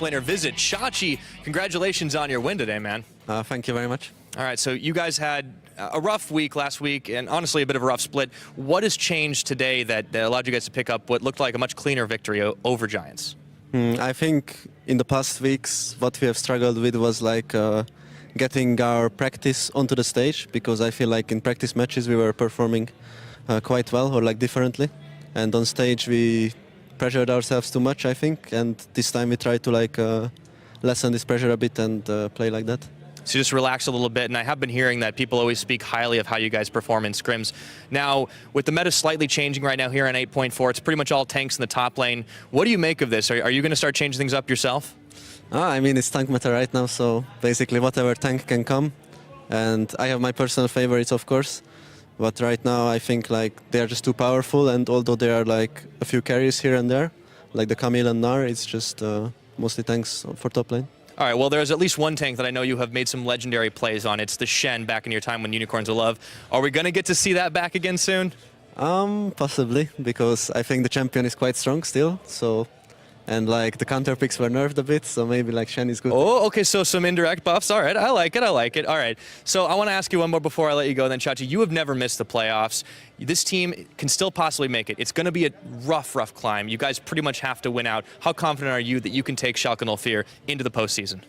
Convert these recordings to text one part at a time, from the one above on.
Winner visit. Chachi, congratulations on your win today, man. Thank you very much. All right, so you guys had a rough week last week, and honestly a bit of a rough split. What has changed today that allowed you guys to pick up what looked like a much cleaner victory over Giants? I think in the past weeks, what we have struggled with was like getting our practice onto the stage, because I feel like in practice matches we were performing quite well, or like differently, and on stage we pressured ourselves too much, I think, and this time we tried to like lessen this pressure a bit and play like that. So just relax a little bit, and I have been hearing that people always speak highly of how you guys perform in scrims. Now, with the meta slightly changing right now here on 8.4, it's pretty much all tanks in the top lane. What do you make of this? Are you going to start changing things up yourself? I mean, it's tank meta right now, so basically whatever tank can come. And I have my personal favorites, of course. But right now I think like they are just too powerful, and although there are like a few carries here and there, like the Camille and Gnar, it's just mostly tanks for top lane. All right, well, there's at least one tank that I know you have made some legendary plays on. It's the Shen back in your time when Unicorns of Love. Are we going to get to see that back again soon? Possibly, because I think the champion is quite strong still, so... And like the counter picks were nerfed a bit, so maybe like Shen is good. Oh, okay, so some indirect buffs. All right, I like it, I like it. All right, so I want to ask you one more before I let you go then, Chachi. You have never missed the playoffs. This team can still possibly make it. It's going to be a rough climb. You guys pretty much have to win out. How confident are you that you can take Schalke 04 into the postseason?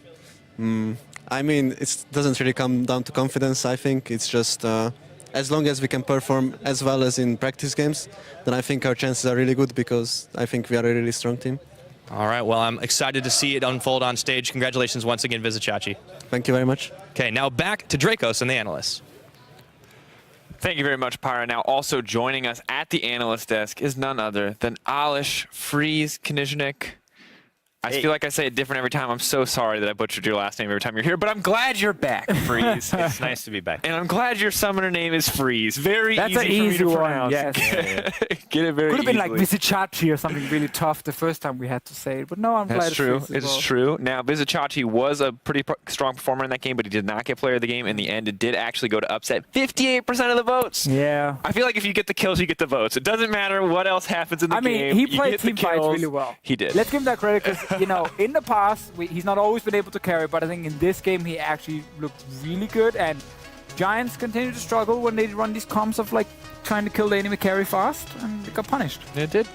I mean, it doesn't really come down to confidence, I think. It's just as long as we can perform as well as in practice games, then I think our chances are really good, because I think we are a really strong team. All right, well, I'm excited to see it unfold on stage. Congratulations once again, Visit Chachi. Thank you very much. Okay, now back to Dracos and the analysts. Thank you very much, Pyra. Now also joining us at the analyst desk is none other than Alish Freeze Knizhnik. I feel like I say it different every time. I'm so sorry that I butchered your last name every time you're here, but I'm glad you're back, Freeze. It's nice to be back. And I'm glad your summoner name is Freeze. Very That's easy an for me easy to one, pronounce. yes. Get it very Could have been like easily. Visichachi or something really tough the first time we had to say it, but no, I'm glad That's it's true. Freeze as It's well. true. Now, Visichachi was a pretty strong performer in that game, but he did not get player of the game. In the end, it did actually go to upset 58% of the votes. Yeah. I feel like if you get the kills, you get the votes. It doesn't matter what else happens in the game. He You played get the team fights kills. really well. He did. Let's give him that credit because, you know, in the past, he's not always been able to carry, but I think in this game, he actually looked really good. And Giants continue to struggle when they run these comps of, like, trying to kill the enemy carry fast, and they got punished. It did.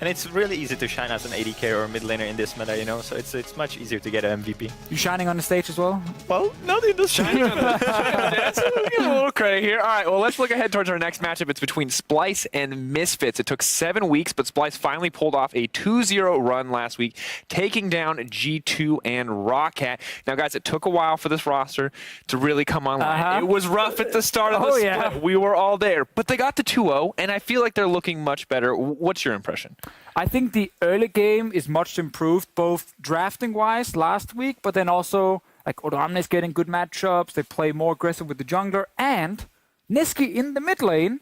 And it's really easy to shine as an AD carry or mid laner in this meta, you know, so it's much easier to get an MVP. You shining on the stage as well? Well, not in this Shining on the give a little credit here. All right, well, let's look ahead towards our next matchup. It's between Splyce and Misfits. It took 7 weeks, but Splyce finally pulled off a 2-0 run last week, taking down G2 and Roccat. Now, guys, it took a while for this roster to really come online. It was rough at the start of the split. Yeah. We were all there, but they got to 2-0, and I feel like they're looking much better. What's your impression? I think the early game is much improved, both drafting-wise last week, but then also like Odamne is getting good matchups. They play more aggressive with the jungler, and Niski in the mid lane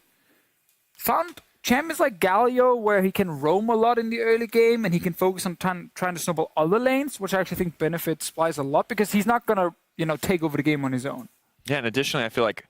found champions like Galio where he can roam a lot in the early game, and he can focus on trying to snowball other lanes, which I actually think benefits Splyce a lot because he's not gonna take over the game on his own. Yeah, and additionally, I feel like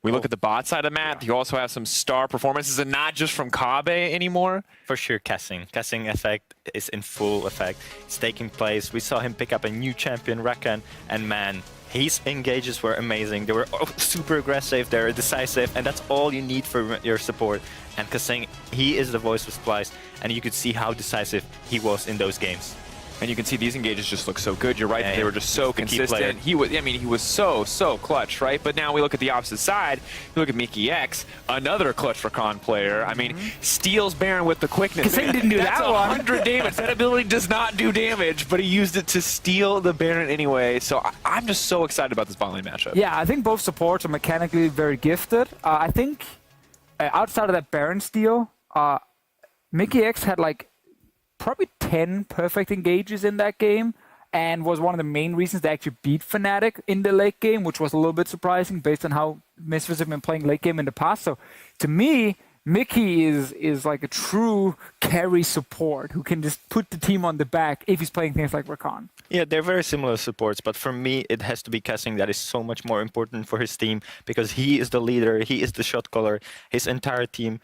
we look at the bot side of the map. You also have some star performances, and not just from Kabe anymore. For sure, Cassing effect is in full effect. It's taking place. We saw him pick up a new champion, Rakan, and man, his engages were amazing. They were super aggressive, they were decisive, and that's all you need for your support. And Cassing, he is the voice of Splyce, and you could see how decisive he was in those games. And you can see these engages just look so good. You're right, Yeah, they were just so the key player. consistent. He was so clutch, right? But now we look at the opposite side. You look at Mickey X, another clutch for Con player. I mean, steals Baron with the quickness. Cassing didn't do That's that one. 100 damage. That ability does not do damage, but he used it to steal the Baron anyway. So I'm just so excited about this bot lane matchup. Yeah, I think both supports are mechanically very gifted. I think outside of that Baron steal, Mickey X had like probably 10 perfect engages in that game and was one of the main reasons they actually beat Fnatic in the late game, which was a little bit surprising based on how Misfits have been playing late game in the past. So to me, Mickey is like a true carry support who can just put the team on the back if he's playing things like Rakan. Yeah, they're very similar supports, but for me, it has to be Kessing that is so much more important for his team because he is the leader, he is the shot caller. His entire team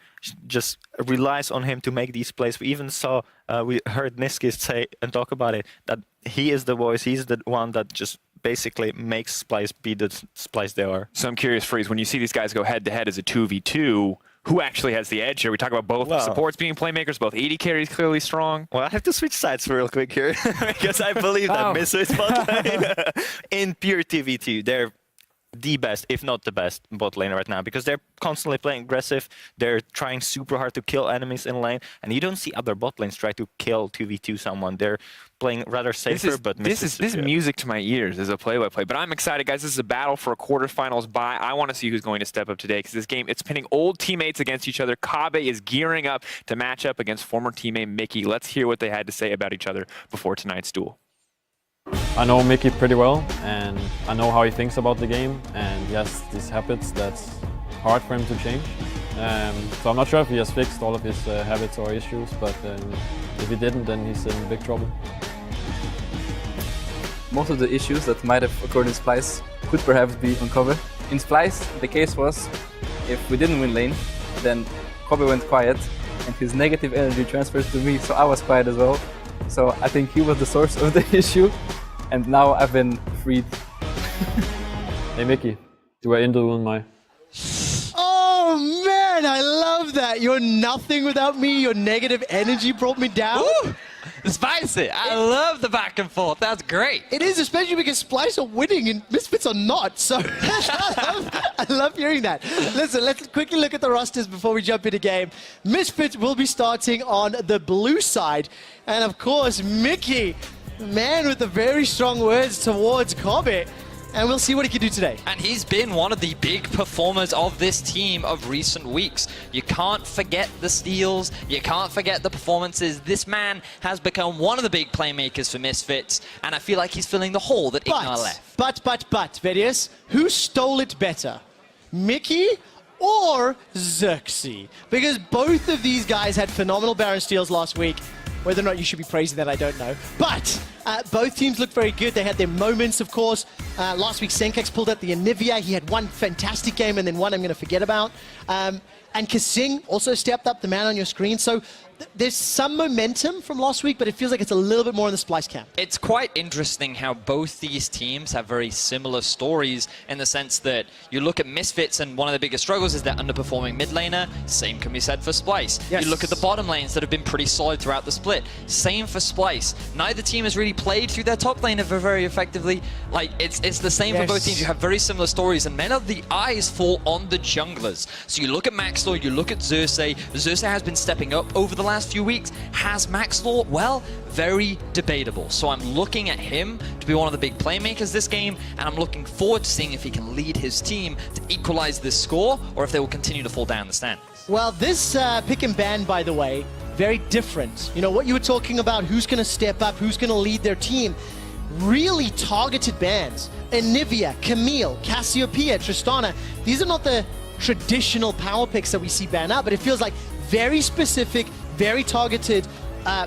just relies on him to make these plays. We even saw, we heard Niski say and talk about it, that he is the voice, he's the one that just basically makes Splyce be the Splyce they are. So I'm curious, Freeze, when you see these guys go head-to-head as a 2v2, who actually has the edge here? We talk about both supports being playmakers, both AD carries clearly strong. Well, I have to switch sides real quick here because I believe that Misfits bot lane in pure TV2, they're the best, if not the best, bot lane right now because they're constantly playing aggressive. They're trying super hard to kill enemies in lane, and you don't see other bot lanes try to kill 2v2 someone. They're playing rather safer, but this is music to my ears as a play-by-play. But I'm excited, guys. This is a battle for a quarterfinals bye. I want to see who's going to step up today because this game, it's pitting old teammates against each other. Kabe is gearing up to match up against former teammate Mickey. Let's hear what they had to say about each other before tonight's duel. I know Mickey pretty well, and I know how he thinks about the game, and he has these habits that's hard for him to change. So I'm not sure if he has fixed all of his habits or issues, but if he didn't, then he's in big trouble. Most of the issues that might have occurred in Splyce could perhaps be uncovered. In Splyce, the case was, if we didn't win lane, then Kobe went quiet, and his negative energy transfers to me, so I was quiet as well. So I think he was the source of the issue, and now I've been freed. Hey Mickey, du er intet uden mig. Oh man, I love that. You're nothing without me. Your negative energy brought me down. Ooh, spicy. I love the back and forth. That's great. It is, especially because Splyce are winning and Misfits are not. So I love hearing that. Listen, let's quickly look at the rosters before we jump into game. Misfits will be starting on the blue side. And of course, Mickey, man with the very strong words towards Kobe. And we'll see what he can do today. And he's been one of the big performers of this team of recent weeks. You can't forget the steals. You can't forget the performances. This man has become one of the big playmakers for Misfits, and I feel like he's filling the hole that Ignar left. But, Verius, who stole it better? Mickey or Xerxes? Because both of these guys had phenomenal Baron steals last week. Whether or not you should be praising that, I don't know. But both teams looked very good. They had their moments, of course. Last week, Senkex pulled out the Anivia. He had one fantastic game and then one I'm going to forget about. And Kasing also stepped up, the man on your screen. So there's some momentum from last week, but it feels like it's a little bit more in the Splyce camp. It's quite interesting how both these teams have very similar stories in the sense that you look at Misfits and one of the biggest struggles is their underperforming mid laner. Same can be said for Splyce. Yes. You look at the bottom lanes that have been pretty solid throughout the split. Same for Splyce. Neither team has really played through their top laner very effectively. Like, it's the same for both teams. You have very similar stories, and many of the eyes fall on the junglers. So you look at Maxlor, you look at Xerxes. Xerxes has been stepping up over the last few weeks. Has Maxlor? Well, very debatable. So I'm looking at him to be one of the big playmakers this game, and I'm looking forward to seeing if he can lead his team to equalize this score, or if they will continue to fall down the standings. Well, this pick and ban, by the way, very different. You know, what you were talking about, who's going to step up, who's going to lead their team, really targeted bans. Anivia, Camille, Cassiopeia, Tristana, these are not the traditional power picks that we see ban out, but it feels like very specific, very targeted,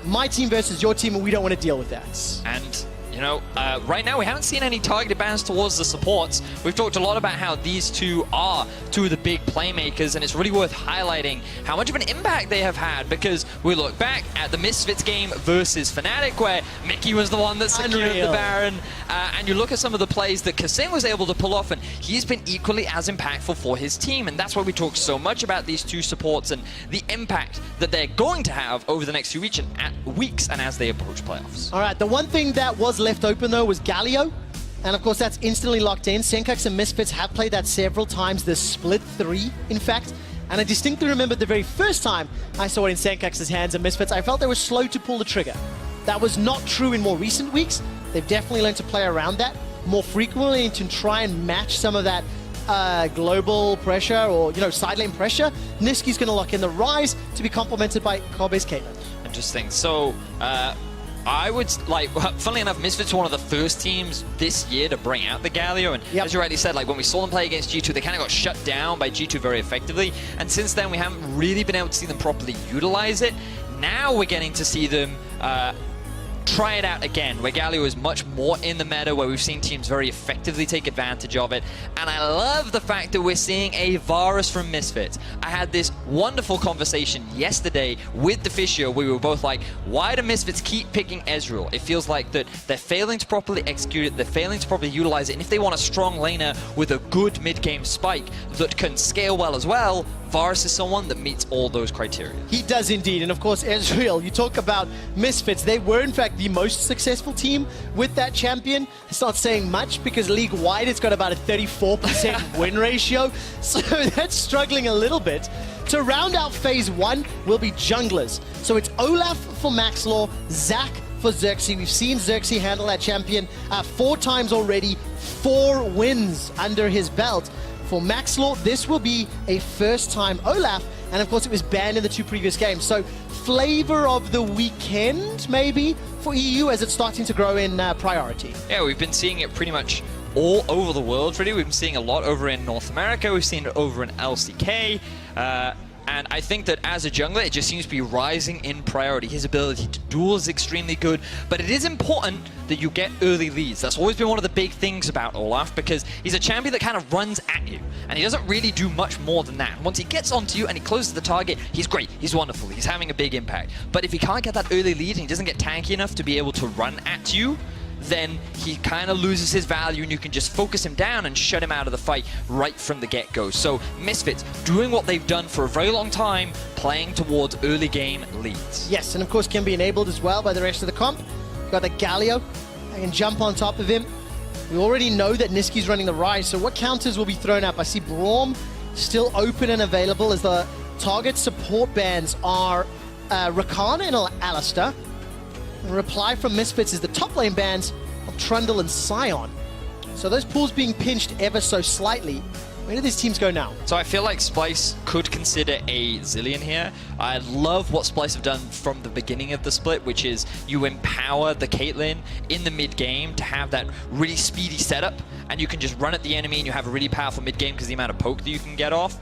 my team versus your team, and we don't want to deal with that. And, you know, right now we haven't seen any targeted bans towards the supports. We've talked a lot about how these two are two of the big playmakers, and it's really worth highlighting how much of an impact they have had, because we look back at the Misfits game versus Fnatic, where Mickey was the one that secured the Baron, and you look at some of the plays that Kasing was able to pull off, and he's been equally as impactful for his team, and that's why we talk so much about these two supports and the impact that they're going to have over the next few weeks and as they approach playoffs. All right, the one thing that was left open, though, was Galio. And, of course, that's instantly locked in. Senkex and Misfits have played that several times, the split 3, in fact. And I distinctly remember the very first time I saw it in Senkex's hands and Misfits, I felt they were slow to pull the trigger. That was not true in more recent weeks. They've definitely learned to play around that more frequently and to try and match some of that global pressure or, you know, side lane pressure. Niski's going to lock in the Rise to be complemented by Kobe's Caitlyn. Interesting. So, I would, like, funnily enough, Misfits were one of the first teams this year to bring out the Galio, and as you rightly said, like, when we saw them play against G2, they kind of got shut down by G2 very effectively, and since then we haven't really been able to see them properly utilize it. Now we're getting to see them try it out again, where Galio is much more in the meta, where we've seen teams very effectively take advantage of it. And I love the fact that we're seeing a Varus from Misfits. I had this wonderful conversation yesterday with Deficio. We were both like, why do Misfits keep picking Ezreal? It feels like that they're failing to properly execute it, they're failing to properly utilize it, and if they want a strong laner with a good mid-game spike that can scale well as well, Varus is someone that meets all those criteria. He does indeed, and of course Ezreal, you talk about Misfits, they were in fact the most successful team with that champion. It's not saying much because league-wide it's got about a 34% win ratio, so that's struggling a little bit. To round out phase 1 will be junglers. So it's Olaf for Maxlaw, Zac for Xerxes. We've seen Xerxes handle that champion 4 times already, 4 wins under his belt. For Maxlaw, this will be a first-time Olaf, and of course it was banned in the 2 previous games. So flavor of the weekend, maybe, for EU as it's starting to grow in priority. Yeah, we've been seeing it pretty much all over the world, really. We've been seeing a lot over in North America. We've seen it over in LCK. And I think that as a jungler, it just seems to be rising in priority. His ability to duel is extremely good, but it is important that you get early leads. That's always been one of the big things about Olaf, because he's a champion that kind of runs at you, and he doesn't really do much more than that. Once he gets onto you and he closes the target, he's great, he's wonderful, he's having a big impact. But if he can't get that early lead and he doesn't get tanky enough to be able to run at you, then he kind of loses his value and you can just focus him down and shut him out of the fight right from the get-go. So Misfits doing what they've done for a very long time, playing towards early game leads. Yes, and of course can be enabled as well by the rest of the comp. You've got the Galio, I can jump on top of him. We already know that Niski's running the Rise, so what counters will be thrown up? I see Braum still open and available as the target support bans are Rakan and Alistar. The reply from Misfits is the top lane bans of Trundle and Sion. So those pools being pinched ever so slightly. Where do these teams go now? So I feel like Splyce could consider a Zilean here. I love what Splyce have done from the beginning of the split, which is you empower the Caitlyn in the mid-game to have that really speedy setup, and you can just run at the enemy and you have a really powerful mid-game because the amount of poke that you can get off.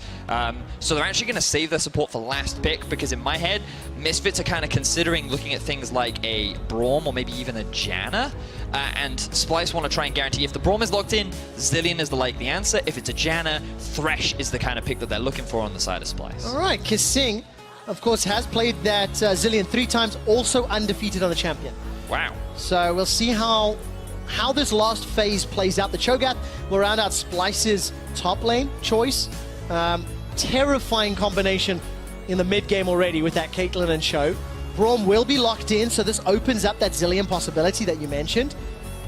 So they're actually going to save their support for last pick, because in my head, Misfits are kind of considering looking at things like a Braum or maybe even a Janna. And Splyce want to try and guarantee if the Braum is locked in, Zilean is the likely answer. If it's a Janna, Thresh is the kind of pick that they're looking for on the side of Splyce. All right, Kissing, of course, has played that Zilean 3 times, also undefeated on the champion. Wow. So we'll see how this last phase plays out. The Cho'Gath will round out Splyce's top lane choice. Terrifying combination in the mid-game already with that Caitlyn and Cho. Braum will be locked in, so this opens up that Zilean possibility that you mentioned.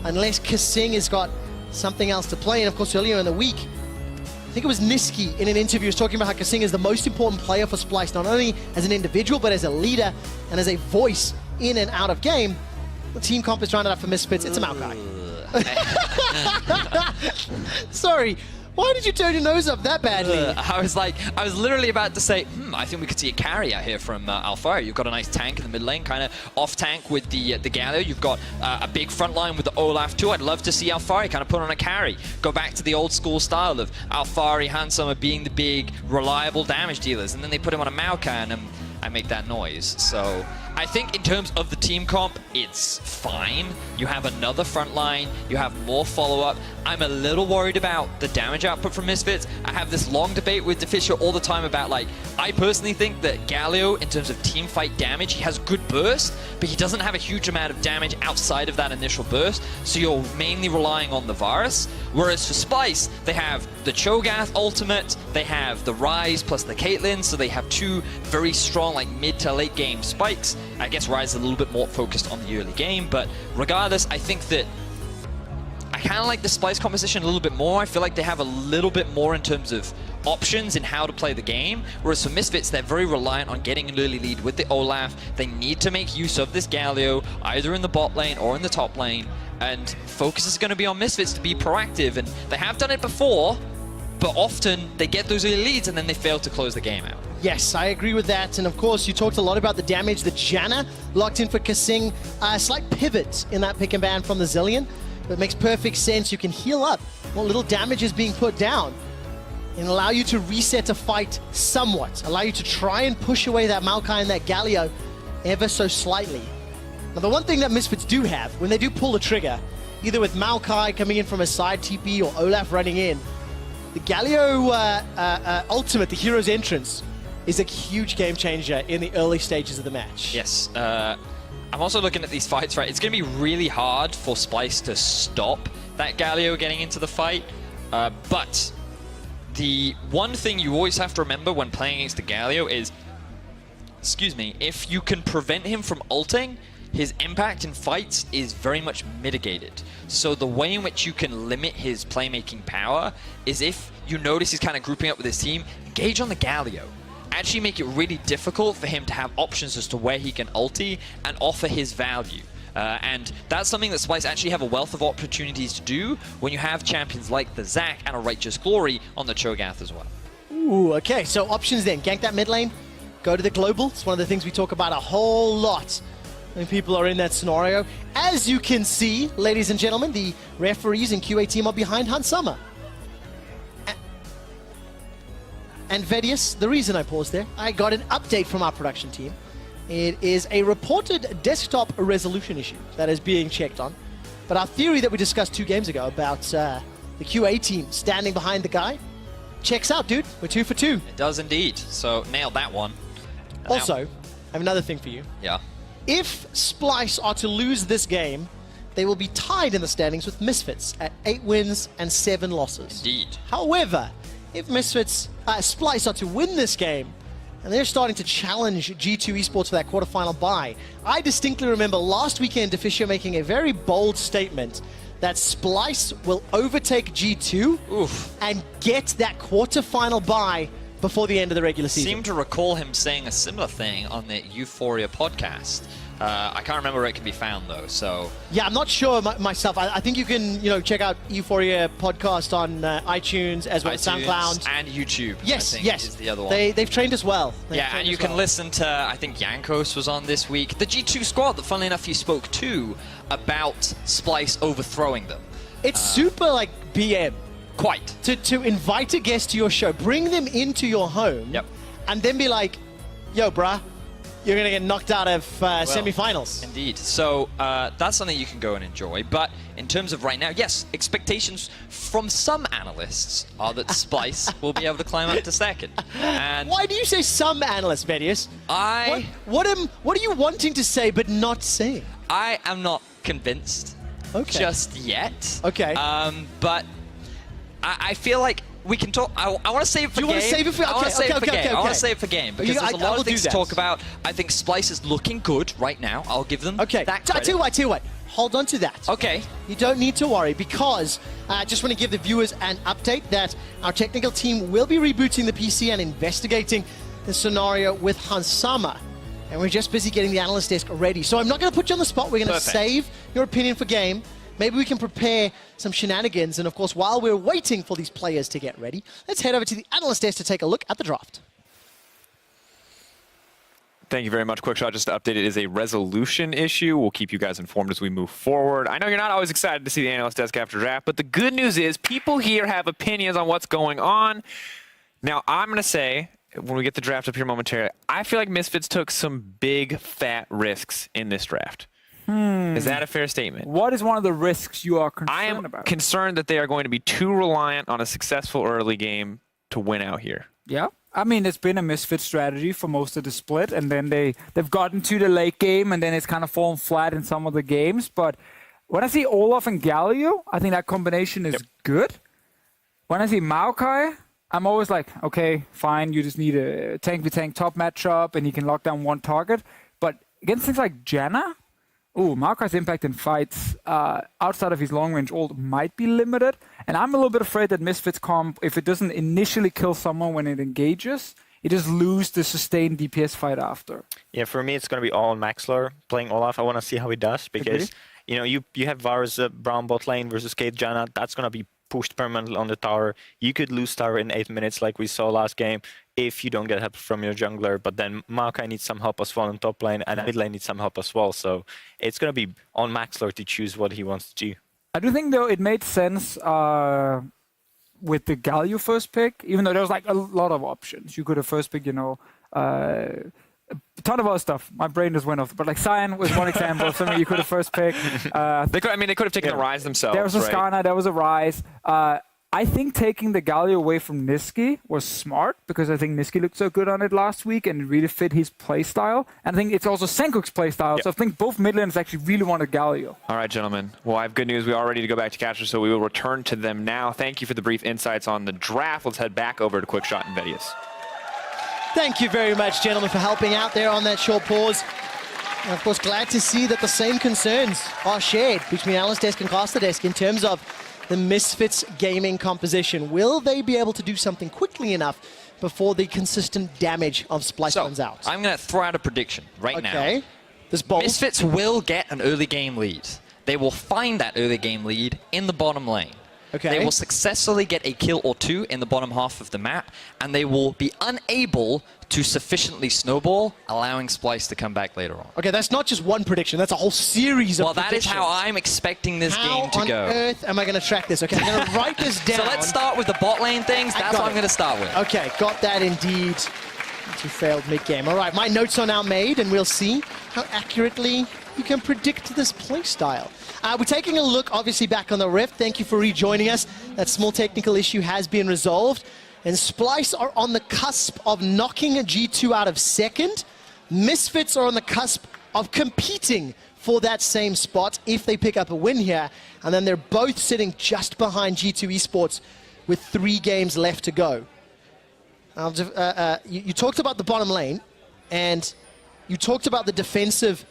Unless Kissing has got something else to play. And of course, earlier in the week, I think it was Niski in an interview was talking about how Kissing is the most important player for Splyce, not only as an individual, but as a leader and as a voice in and out of game. The team comp is rounded up for Misfits. It's a Maokai. Sorry. Why did you turn your nose up that badly? I was literally about to say, I think we could see a carry out here from Alfari. You've got a nice tank in the mid lane, kind of off tank with the Galio. You've got a big front line with the Olaf too. I'd love to see Alfari kind of put on a carry. Go back to the old school style of Alfari, Handsummer being the big, reliable damage dealers. And then they put him on a Maokai and I make that noise. So I think in terms of the team comp, it's fine. You have another front line, you have more follow-up. I'm a little worried about the damage output from Misfits. I have this long debate with Deficio all the time about, like, I personally think that Galio, in terms of team fight damage, he has good burst, but he doesn't have a huge amount of damage outside of that initial burst, so you're mainly relying on the Varus. Whereas for Splyce, they have the Cho'Gath ultimate, they have the Rise plus the Caitlyn, so they have 2 very strong, like, mid to late game spikes. I guess Rise is a little bit more focused on the early game, but regardless, I think that I kind of like the Splyce composition a little bit more. I feel like they have a little bit more in terms of options in how to play the game, whereas for Misfits, they're very reliant on getting an early lead with the Olaf. They need to make use of this Galio, either in the bot lane or in the top lane, and focus is going to be on Misfits to be proactive, and they have done it before, but often they get those early leads and then they fail to close the game out. Yes, I agree with that. And of course, you talked a lot about the damage that Janna locked in for Kasing. A slight pivot in that pick and ban from the Zillion. But it makes perfect sense. You can heal up what little damage is being put down and allow you to reset a fight somewhat. Allow you to try and push away that Maokai and that Galio ever so slightly. Now, the one thing that Misfits do have, when they do pull the trigger, either with Maokai coming in from a side TP or Olaf running in, the Galio ultimate, the hero's entrance, is a huge game changer in the early stages of the match. Yes. I'm also looking at these fights, right? It's going to be really hard for Splyce to stop that Galio getting into the fight. But the one thing you always have to remember when playing against the Galio is, excuse me, if you can prevent him from ulting, his impact in fights is very much mitigated. So the way in which you can limit his playmaking power is if you notice he's kind of grouping up with his team, engage on the Galio. Actually make it really difficult for him to have options as to where he can ulti and offer his value. And that's something that Splyce actually have a wealth of opportunities to do when you have champions like the Zac and a Righteous Glory on the Cho'Gath as well. Ooh, okay, so options then. Gank that mid lane, go to the global. It's one of the things we talk about a whole lot when people are in that scenario. As you can see, ladies and gentlemen, the referees and QA team are behind Hansama. And Vedius, the reason I paused there, I got an update from our production team. It is a reported desktop resolution issue that is being checked on. But our theory that we discussed 2 games ago about the QA team standing behind the guy checks out, dude. We're 2 for 2. It does indeed. So nailed that one. Also, I have another thing for you. Yeah. If Splyce are to lose this game, they will be tied in the standings with Misfits at 8 wins and 7 losses. Indeed. However, if Misfits, Splyce are to win this game, and they're starting to challenge G2 Esports for that quarterfinal bye, I distinctly remember last weekend Deficio making a very bold statement that Splyce will overtake G2 and get that quarterfinal bye before the end of the regular season. Seem to recall him saying a similar thing on the Euphoria podcast. I can't remember where it can be found though, so... Yeah, I'm not sure myself. I think you can, check out Euphoria podcast on iTunes as well as SoundCloud. And YouTube, yes, I think, yes. is the other one. They've trained us well. And you can listen to, I think Yankos was on this week, the G2 squad that funnily enough you spoke to about Splyce overthrowing them. It's super like BM. Quite. To invite a guest to your show, bring them into your home, and then be like, yo, bruh, you're going to get knocked out of semifinals. Indeed. So that's something you can go and enjoy. But in terms of right now, yes, expectations from some analysts are that Splyce will be able to climb up to second. And why do you say some analysts, Vedius? What are you wanting to say but not saying? I am not convinced just yet. Okay. But I feel like we can talk. I want to save it for game. You want to save it for? I want to save it for game. Okay. I want to save it for game because there's a lot of things to talk about. I think Splyce is looking good right now. I'll give them that credit. I tell you what. Hold on to that. Okay. You don't need to worry because I just want to give the viewers an update that our technical team will be rebooting the PC and investigating the scenario with Hansama. And we're just busy getting the analyst desk ready. So I'm not going to put you on the spot. We're going to save your opinion for game. Maybe we can prepare some shenanigans. And of course, while we're waiting for these players to get ready, let's head over to the analyst desk to take a look at the draft. Thank you very much, Quickshot. Just to update, it is a resolution issue. We'll keep you guys informed as we move forward. I know you're not always excited to see the analyst desk after draft, but the good news is people here have opinions on what's going on. Now, I'm going to say, when we get the draft up here momentarily, I feel like Misfits took some big, fat risks in this draft. Is that a fair statement? What is one of the risks you are concerned about? I am concerned that they are going to be too reliant on a successful early game to win out here. Yeah. I mean, it's been a Misfit strategy for most of the split, and then they've gotten to the late game, and then it's kind of fallen flat in some of the games. But when I see Olaf and Galio, I think that combination is good. When I see Maokai, I'm always like, okay, fine, you just need a tank-to-tank top matchup, and he can lock down one target. But against things like Janna, Maokai's impact in fights outside of his long-range ult might be limited. And I'm a little bit afraid that Misfits comp, if it doesn't initially kill someone when it engages, it just lose the sustained DPS fight after. Yeah, for me, it's going to be all on Maxler playing Olaf. I want to see how he does because, you have Varus Brown bot lane versus Kate Janna. That's going to be pushed permanently on the tower. You could lose tower in 8 minutes like we saw last game if you don't get help from your jungler. But then Maokai needs some help as well in top lane, and mid lane needs some help as well. So it's going to be on Maxlord to choose what he wants to do. I do think, though, it made sense with the Galio first pick, even though there was like a lot of options. You could have first pick, a ton of other stuff. My brain just went off. But like Cyan was one example of something you could have first picked. They could have taken the Rise themselves. There was a right? Skarna, there was a Rise. I think taking the Galio away from Niski was smart because I think Niski looked so good on it last week and it really fit his playstyle. And I think it's also Senkuk's playstyle. So I think both mid lanes actually really wanted Galio. All right, gentlemen. Well, I have good news. We are ready to go back to Catcher, so we will return to them now. Thank you for the brief insights on the draft. Let's head back over to Quickshot and Vedius. Thank you very much, gentlemen, for helping out there on that short pause. And of course, glad to see that the same concerns are shared between Alan's desk and Caster desk in terms of the Misfits gaming composition. Will they be able to do something quickly enough before the consistent damage of Splyce runs out? I'm going to throw out a prediction right now. Okay. This bold. Misfits will get an early game lead. They will find that early game lead in the bottom lane. Okay. They will successfully get a kill or two in the bottom half of the map, and they will be unable to sufficiently snowball, allowing Splyce to come back later on. Okay, that's not just one prediction, that's a whole series of predictions. That is how I'm expecting this game to go. How on earth am I going to track this? Okay, I'm going to write this down. So let's start with the bot lane things. That's what I'm going to start with. Okay, got that indeed. You failed mid-game. All right, my notes are now made, and we'll see how accurately you can predict this playstyle. We're taking a look, obviously, back on the Rift. Thank you for rejoining us. That small technical issue has been resolved. And Splyce are on the cusp of knocking a G2 out of second. Misfits are on the cusp of competing for that same spot if they pick up a win here. And then they're both sitting just behind G2 Esports with 3 games left to go. You talked about the bottom lane, and you talked about the defensive,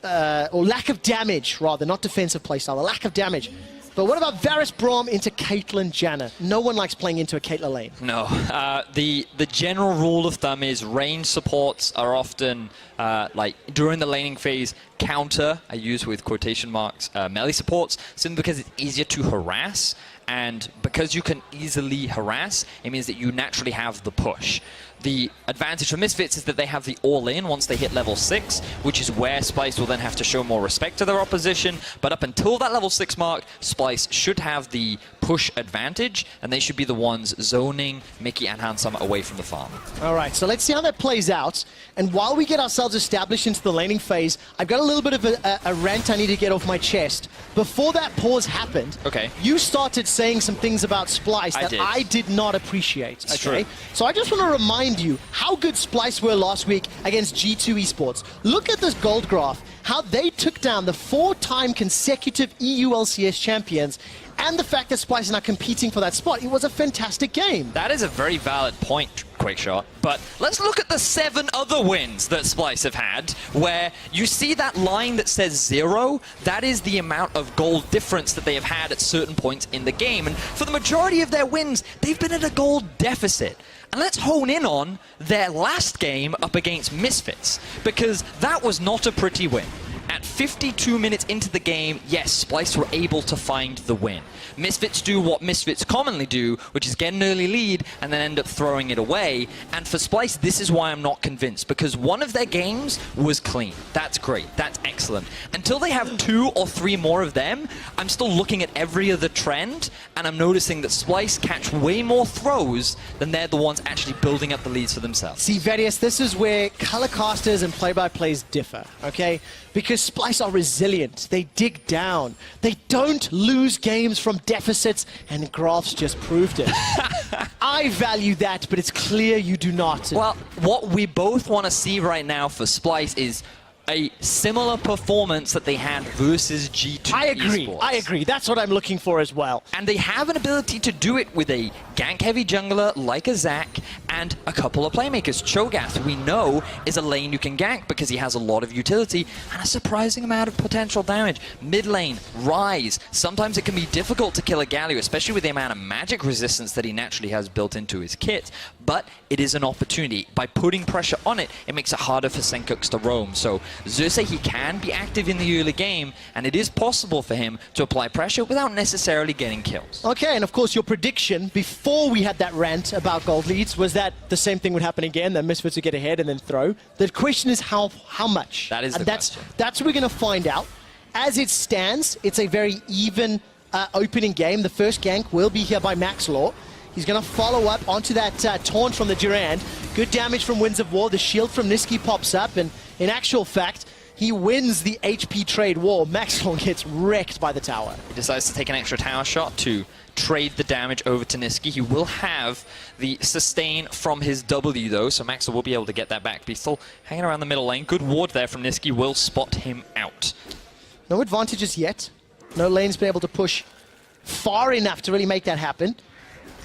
or lack of damage, rather, not defensive playstyle, the lack of damage. But what about Varus Braum into Caitlyn Janna? No one likes playing into a Caitlyn lane. No. The general rule of thumb is range supports are often, like, during the laning phase, counter, I use with quotation marks, melee supports, simply because it's easier to harass. And because you can easily harass, it means that you naturally have the push. The advantage for Misfits is that they have the all-in once they hit level 6, which is where Splyce will then have to show more respect to their opposition. But up until that level 6 mark, Splyce should have the push advantage, and they should be the ones zoning Mickey and Handsome away from the farm. All right, so let's see how that plays out. And while we get ourselves established into the laning phase, I've got a little bit of a rant I need to get off my chest. Before that pause happened, you started saying some things about Splyce that I did not appreciate. It's true. So I just want to remind you how good Splyce were last week against G2 Esports. Look at this gold graph, how they took down the 4-time consecutive EU LCS champions, and the fact that Splyce is now competing for that spot. It was a fantastic game. That is a very valid point, Quickshot. But let's look at the 7 other wins that Splyce have had, where you see that line that says 0. That is the amount of gold difference that they have had at certain points in the game. And for the majority of their wins, they've been at a gold deficit. And let's hone in on their last game up against Misfits, because that was not a pretty win. At 52 minutes into the game, yes, Splyce were able to find the win. Misfits do what Misfits commonly do, which is get an early lead and then end up throwing it away. And for Splyce, this is why I'm not convinced, because one of their games was clean. That's great. That's excellent. Until they have 2 or 3 more of them, I'm still looking at every other trend, and I'm noticing that Splyce catch way more throws than they're the ones actually building up the leads for themselves. See, Vedius, this is where color casters and play-by-plays differ, okay? Because Splyce are resilient. They dig down. They don't lose games from deficits, and graphs just proved it. I value that, but it's clear you do not. Well, what we both want to see right now for Splyce is a similar performance that they had versus G2 I agree. Esports. I agree. That's what I'm looking for as well. And they have an ability to do it with a gank-heavy jungler like a Zac and a couple of playmakers. Cho'Gath, we know, is a lane you can gank because he has a lot of utility and a surprising amount of potential damage. Mid lane, Ryze. Sometimes it can be difficult to kill a Galio, especially with the amount of magic resistance that he naturally has built into his kit, but it is an opportunity. By putting pressure on it, it makes it harder for Senkux to roam. So Xerxes, he can be active in the early game, and it is possible for him to apply pressure without necessarily getting kills. Okay, and of course your prediction before we had that rant about gold leads was that the same thing would happen again, that Misfits would get ahead and then throw. The question is how much? That is the question. That's what we're going to find out. As it stands, it's a very even opening game. The first gank will be here by Maxlaw. He's going to follow up onto that taunt from the Durand. Good damage from Winds of War. The shield from Nisqy pops up, and in actual fact, he wins the HP trade war. Maxlaw gets wrecked by the tower. He decides to take an extra tower shot to trade the damage over to Nisqy. He will have the sustain from his W though, so Maxlaw will be able to get that back. But he's still hanging around the middle lane. Good ward there from Nisqy will spot him out. No advantages yet. No lane's been able to push far enough to really make that happen.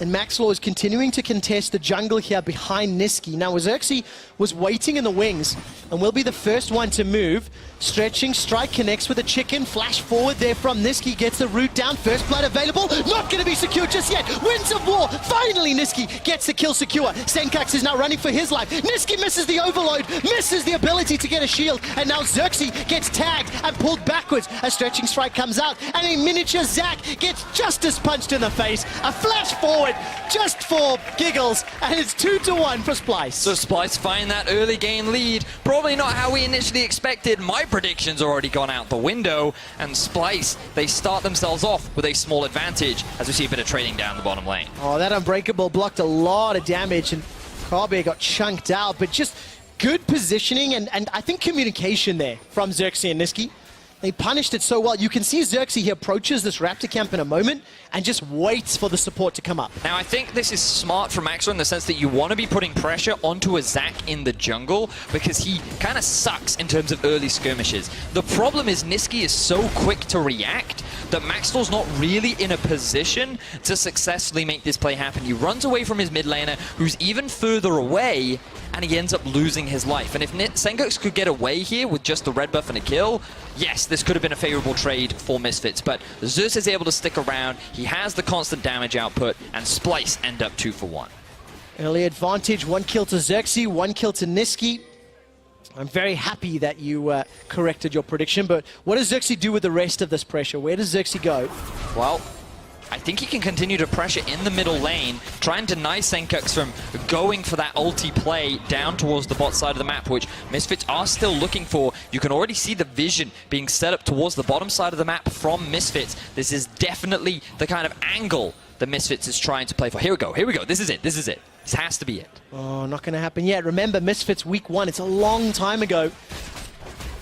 And Maxlaw is continuing to contest the jungle here behind Nisqy. Now, Xerxes was waiting in the wings and will be the first one to move. Stretching strike connects with a chicken. Flash forward there from Nisqy. Gets the root down. First blood available. Not going to be secured just yet. Winds of War. Finally, Nisqy gets the kill secure. Senkux is now running for his life. Nisqy misses the overload. Misses the ability to get a shield. And now Xerxes gets tagged and pulled backwards. A stretching strike comes out. And a miniature Zac gets justice punched in the face. A flash forward just for giggles, and it's 2-1 for Splyce. So Splyce find that early game lead. Probably not how we initially expected. My predictions already gone out the window, and Splyce, they start themselves off with a small advantage as we see a bit of trading down the bottom lane. Oh, that Unbreakable blocked a lot of damage, and Carbe got chunked out, but just good positioning and I think communication there from Xerxes and Nisqy. They punished it so well. You can see Xerxes, he approaches this Raptor camp in a moment and just waits for the support to come up. Now, I think this is smart from Maxlaw in the sense that you want to be putting pressure onto a Zac in the jungle because he kind of sucks in terms of early skirmishes. The problem is Nisqy is so quick to react that Maxlaw's not really in a position to successfully make this play happen. He runs away from his mid laner, who's even further away, and he ends up losing his life. And if Senkux could get away here with just the red buff and a kill, yes, this could have been a favorable trade for Misfits, but Zeus is able to stick around, he has the constant damage output, and Splyce end up 2-for-1. Early advantage, 1 kill to Xerxes, 1 kill to Nisqy. I'm very happy that you corrected your prediction, but what does Xerxes do with the rest of this pressure? Where does Xerxes go? Well, I think he can continue to pressure in the middle lane, try and deny Senkux from going for that ulti play down towards the bot side of the map, which Misfits are still looking for. You can already see the vision being set up towards the bottom side of the map from Misfits. This is definitely the kind of angle that Misfits is trying to play for. Here we go, this is it. This has to be it. Oh, not going to happen yet. Remember, Misfits week 1, it's a long time ago.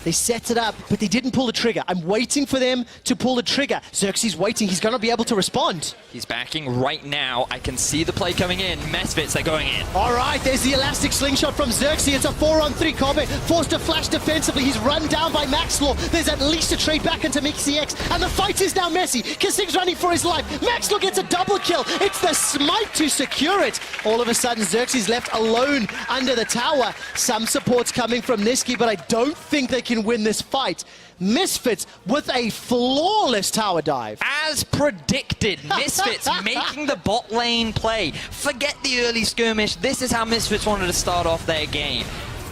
They set it up, but they didn't pull the trigger. I'm waiting for them to pull the trigger. Xerxes waiting. He's going to be able to respond. He's backing right now. I can see the play coming in. Misfits, they're going in. All right, there's the elastic slingshot from Xerxes. It's a 4-on-3 combat. Forced to flash defensively. He's run down by Maxlaw. There's at least a trade back into MixCX, and the fight is now messy. Kissing's running for his life. Maxlaw gets a double kill. It's the smite to secure it. All of a sudden, Xerxes left alone under the tower. Some support's coming from Nisqy, but I don't think they can win this fight. Misfits with a flawless tower dive. As predicted, Misfits making the bot lane play. Forget the early skirmish. This is how Misfits wanted to start off their game.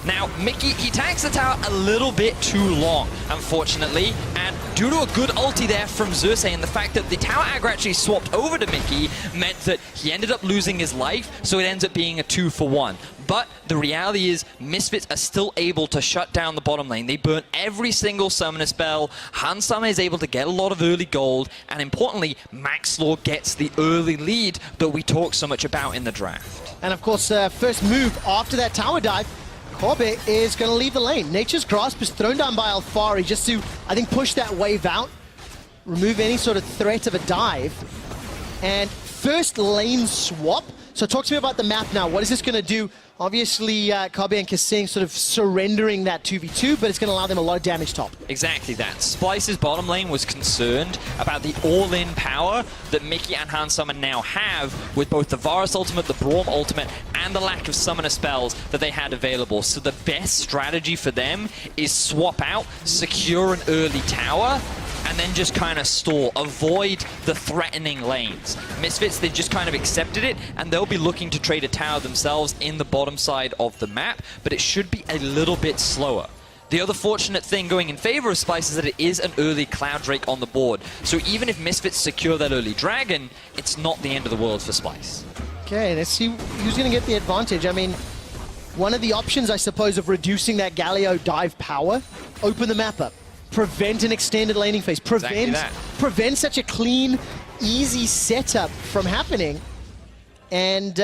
Now, Mickey, he tags the tower a little bit too long, unfortunately, and due to a good ulti there from Xerxes and the fact that the tower aggro actually swapped over to Mickey meant that he ended up losing his life, so it ends up being a 2-for-1. But the reality is, Misfits are still able to shut down the bottom lane. They burn every single summoner spell. Hansama is able to get a lot of early gold, and importantly, Maxlaw gets the early lead that we talk so much about in the draft. And of course, first move after that tower dive, Corbe is going to leave the lane. Nature's Grasp is thrown down by Alfari just to, I think, push that wave out, remove any sort of threat of a dive. And first lane swap. So talk to me about the map now. What is this going to do Obviously, Kobe and Kasing sort of surrendering that 2v2, but it's going to allow them a lot of damage top. Exactly that. Splyce's bottom lane was concerned about the all-in power that Mickey and Hans Summon now have with both the Varus ultimate, the Braum ultimate, and the lack of summoner spells that they had available. So the best strategy for them is swap out, secure an early tower, and then just kind of stall, avoid the threatening lanes. Misfits, they just kind of accepted it, and they'll be looking to trade a tower themselves in the bottom side of the map, but it should be a little bit slower. The other fortunate thing going in favor of Splyce is that it is an early Cloud Drake on the board, so even if Misfits secure that early Dragon, it's not the end of the world for Splyce. Okay, let's see who's going to get the advantage. I mean, one of the options, I suppose, of reducing that Galio dive power, open the map up. Prevent an extended laning phase. Prevent such a clean, easy setup from happening. And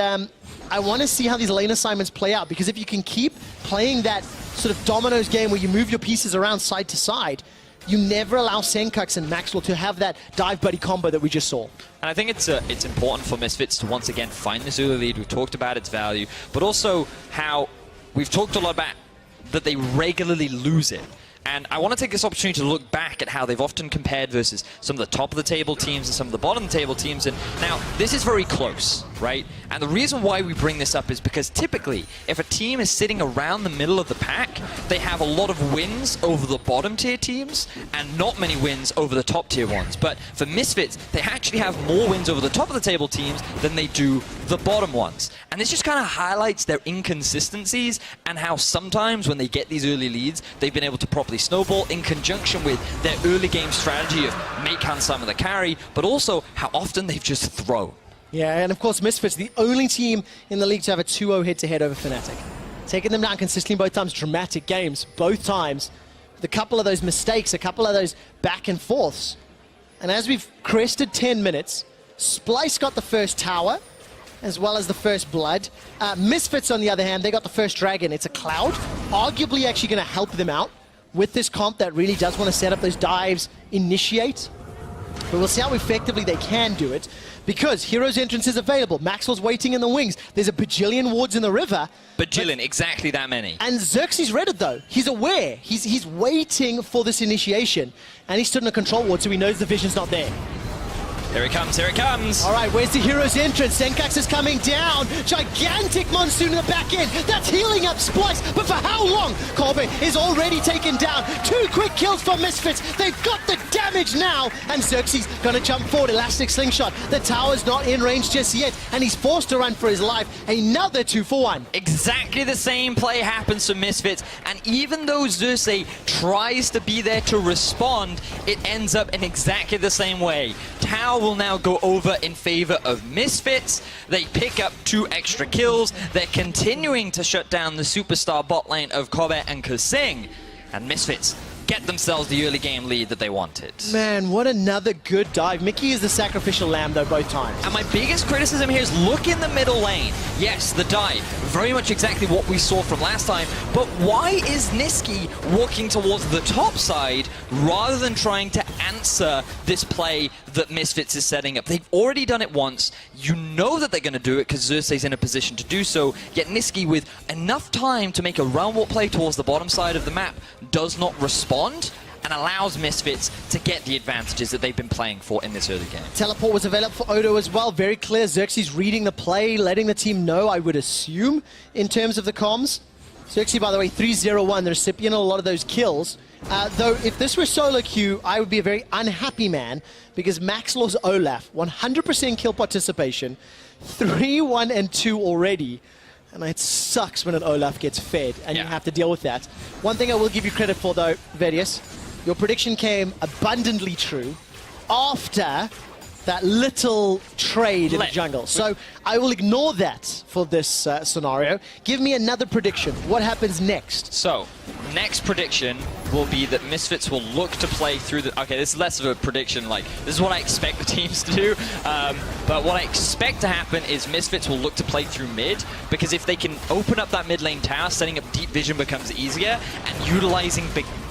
I want to see how these lane assignments play out, because if you can keep playing that sort of dominoes game where you move your pieces around side to side, you never allow Senkux and Maxwell to have that dive buddy combo that we just saw. And I think it's important for Misfits to once again find this early lead. We've talked about its value, but also how we've talked a lot about that they regularly lose it. And I want to take this opportunity to look back at how they've often compared versus some of the top of the table teams and some of the bottom of the table teams. And now, this is very close, right? And the reason why we bring this up is because typically, if a team is sitting around the middle of the pack, they have a lot of wins over the bottom tier teams and not many wins over the top tier ones. But for Misfits, they actually have more wins over the top of the table teams than they do the bottom ones. And this just kind of highlights their inconsistencies and how sometimes when they get these early leads, they've been able to properly snowball in conjunction with their early game strategy of make Hans Summon the carry, but also how often they've just thrown. Yeah, and of course Misfits, the only team in the league to have a 2-0 head-to-head over Fnatic. Taking them down consistently both times, dramatic games, both times. With a couple of those mistakes, a couple of those back and forths. And as we've crested 10 minutes, Splyce got the first tower, as well as the first blood. Misfits, on the other hand, they got the first dragon. It's a cloud, arguably actually going to help them out with this comp that really does want to set up those dives, initiate. But we'll see how effectively they can do it, because Hero's entrance is available. Maxwell's waiting in the wings. There's a bajillion wards in the river. Bajillion, exactly that many. And Xerxes read it, though. He's aware. He's waiting for this initiation. And he stood in a control ward, so he knows the vision's not there. Here it comes, here it comes. All right, where's the Hero's entrance? Senkux is coming down. Gigantic Monsoon in the back end. That's healing up Splyce, but for how long? Kobe is already taken down. 2 quick kills for Misfits. They've got the damage now. And Xerxes gonna jump forward. Elastic slingshot. The tower's not in range just yet, and he's forced to run for his life. Another 2-for-1. Exactly the same play happens to Misfits, and even though Xerxes tries to be there to respond, it ends up in exactly the same way. Tower will now go over in favor of Misfits. They pick up 2 extra kills. They're continuing to shut down the superstar bot lane of Kobe and Kasing, and Misfits get themselves the early game lead that they wanted. Man, what another good dive. Mickey is the sacrificial lamb, though, both times. And my biggest criticism here is look in the middle lane. Yes, the dive, very much exactly what we saw from last time, but why is Niski walking towards the top side rather than trying to answer this play that Misfits is setting up? They've already done it once. You know that they're going to do it because Xerxes in a position to do so, yet Niski, with enough time to make a round walk play towards the bottom side of the map, does not respond and allows Misfits to get the advantages that they've been playing for in this early game. Teleport was available for Odo as well. Very clear. Xerxes reading the play, letting the team know, I would assume, in terms of the comms. Xerxes, by the way, 3-0-1, the recipient of a lot of those kills. Though, if this were solo queue, I would be a very unhappy man, because Maxlaw's Olaf, 100% kill participation, 3-1 and 2 already. And it sucks when an Olaf gets fed, and you have to deal with that. One thing I will give you credit for, though, Verius, your prediction came abundantly true after that little trade in the jungle. So I will ignore that for this scenario. Give me another prediction. What happens next? So, next prediction will be that Misfits will look to play through the... Okay, this is less of a prediction, like, this is what I expect the teams to do. But what I expect to happen is Misfits will look to play through mid, because if they can open up that mid lane tower, setting up deep vision becomes easier, and utilizing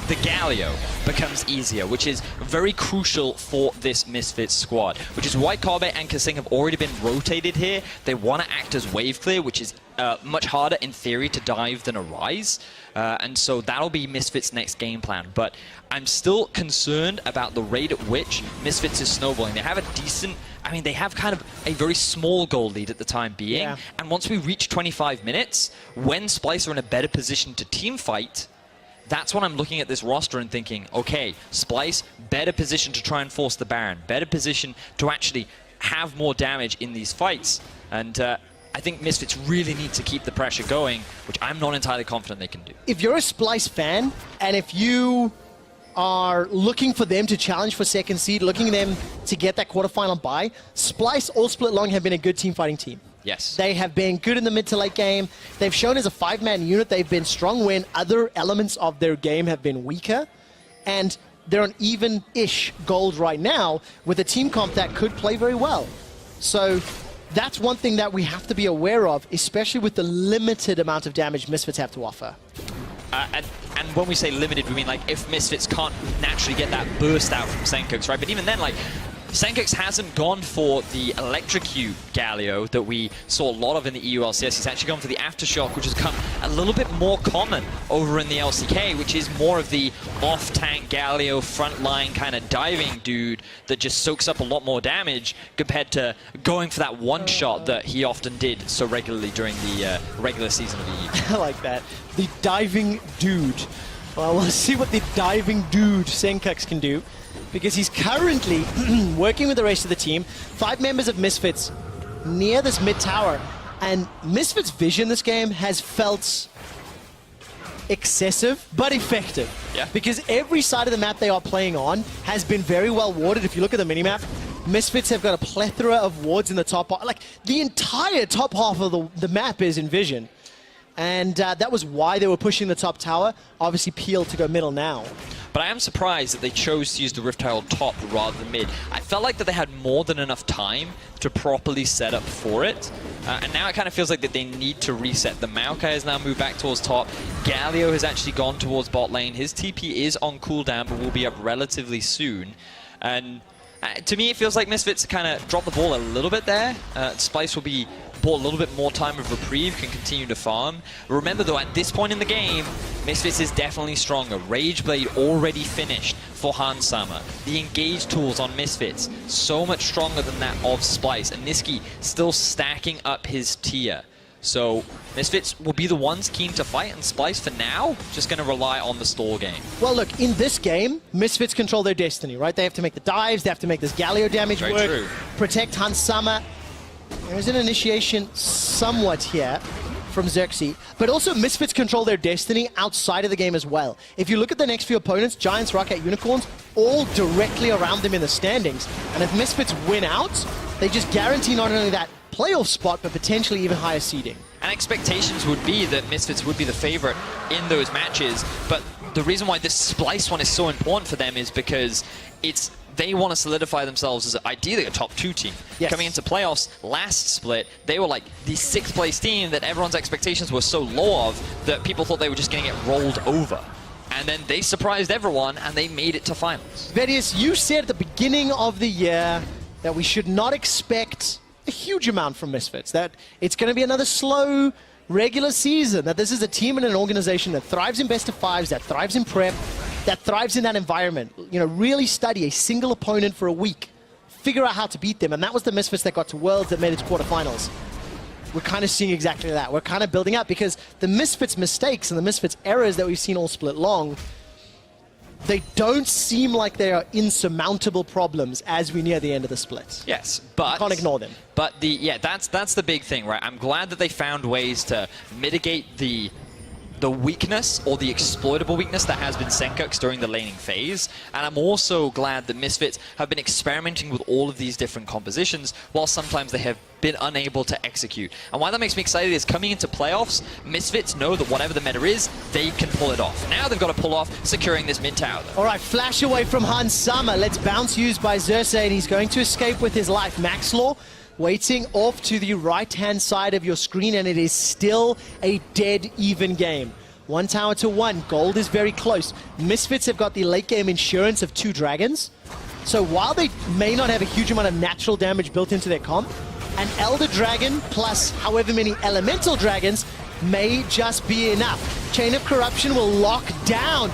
the Galio becomes easier, which is very crucial for this Misfits squad, which is why Kobe and Kasing have already been rotated here. They want to act as wave clear, which is much harder in theory to dive than a Rise. And so that'll be Misfits' next game plan. But I'm still concerned about the rate at which Misfits is snowballing. They have a decent, I mean, they have kind of a very small goal lead at the time being. Yeah. And once we reach 25 minutes, when Splyce are in a better position to team fight, that's when I'm looking at this roster and thinking, okay, Splyce, better position to try and force the Baron, better position to actually have more damage in these fights. And I think Misfits really need to keep the pressure going, which I'm not entirely confident they can do. If you're a Splyce fan, and if you are looking for them to challenge for second seed, looking them to get that quarterfinal bye, Splyce all split long have been a good team fighting team. Yes. They have been good in the mid to late game. They've shown as a 5-man unit they've been strong when other elements of their game have been weaker. And they're on even-ish gold right now with a team comp that could play very well. So that's one thing that we have to be aware of, especially with the limited amount of damage Misfits have to offer. And when we say limited, we mean like if Misfits can't naturally get that burst out from Senkux, right? But even then, like, Senkux hasn't gone for the Electrocute Galio that we saw a lot of in the EU LCS. He's actually gone for the Aftershock, which has come a little bit more common over in the LCK, which is more of the off-tank Galio, frontline kind of diving dude that just soaks up a lot more damage compared to going for that one shot that he often did so regularly during the regular season of the EU. I like that. The diving dude. Well, we'll see what the diving dude Senkux can do, because he's currently working with the rest of the team. 5 members of Misfits near this mid tower, and Misfits' vision this game has felt excessive but effective. Yeah. Because every side of the map they are playing on has been very well warded. If you look at the minimap, Misfits have got a plethora of wards in the top half. Like, the entire top half of the map is in vision. And that was why they were pushing the top tower. Obviously, Peel to go middle now. But I am surprised that they chose to use the Rift Tile top rather than mid. I felt like that they had more than enough time to properly set up for it. And now it kind of feels like that they need to reset. The Maokai has now moved back towards top. Galio has actually gone towards bot lane. His TP is on cooldown, but will be up relatively soon. And to me, it feels like Misfits kind of dropped the ball a little bit there. Splyce will be bought a little bit more time of reprieve, can continue to farm. Remember though, at this point in the game, Misfits is definitely stronger. Rageblade already finished for Hansama. The engage tools on Misfits, so much stronger than that of Splyce. And Niski still stacking up his tier. So Misfits will be the ones keen to fight, and Splyce for now, just going to rely on the stall game. Well, look, in this game, Misfits control their destiny, right? They have to make the dives, they have to make this Galio damage Very work, true. protect Hansama. There's an initiation somewhat here from Xerxes, but also Misfits control their destiny outside of the game as well. If you look at the next few opponents, Giants, Rocket, Unicorns, all directly around them in the standings. And if Misfits win out, they just guarantee not only that playoff spot, but potentially even higher seeding. And expectations would be that Misfits would be the favorite in those matches, but the reason why this Splyce one is so important for them is because they want to solidify themselves as ideally a top 2 team. Yes. Coming into playoffs last split, they were like the 6th place team that everyone's expectations were so low of that people thought they were just going to get rolled over. And then they surprised everyone and they made it to finals. Vedius, you said at the beginning of the year that we should not expect a huge amount from Misfits, that it's going to be another slow regular season, that this is a team and an organization that thrives in best of 5s, that thrives in prep, that thrives in that environment. You know, really study a single opponent for a week, figure out how to beat them, and that was the Misfits that got to Worlds, that made it to quarterfinals. We're kind of seeing exactly that. We're kind of building up, because the Misfits mistakes and the Misfits errors that we've seen all split long, they don't seem like they are insurmountable problems as we near the end of the split. Yes, but you can't ignore them. But that's the big thing, right? I'm glad that they found ways to mitigate the weakness or the exploitable weakness that has been Senkux during the laning phase. And I'm also glad that Misfits have been experimenting with all of these different compositions, while sometimes they have been unable to execute. And why that makes me excited is coming into playoffs, Misfits know that whatever the meta is, they can pull it off. Now they've got to pull off securing this mid tower, though. All right, flash away from Hansama. Let's bounce used by Xerxes, and he's going to escape with his life. Maxlaw waiting off to the right-hand side of your screen, and it is still a dead even game. 1 tower to 1. Gold is very close. Misfits have got the late game insurance of 2 dragons. So while they may not have a huge amount of natural damage built into their comp, an Elder Dragon plus however many Elemental Dragons may just be enough. Chain of Corruption will lock down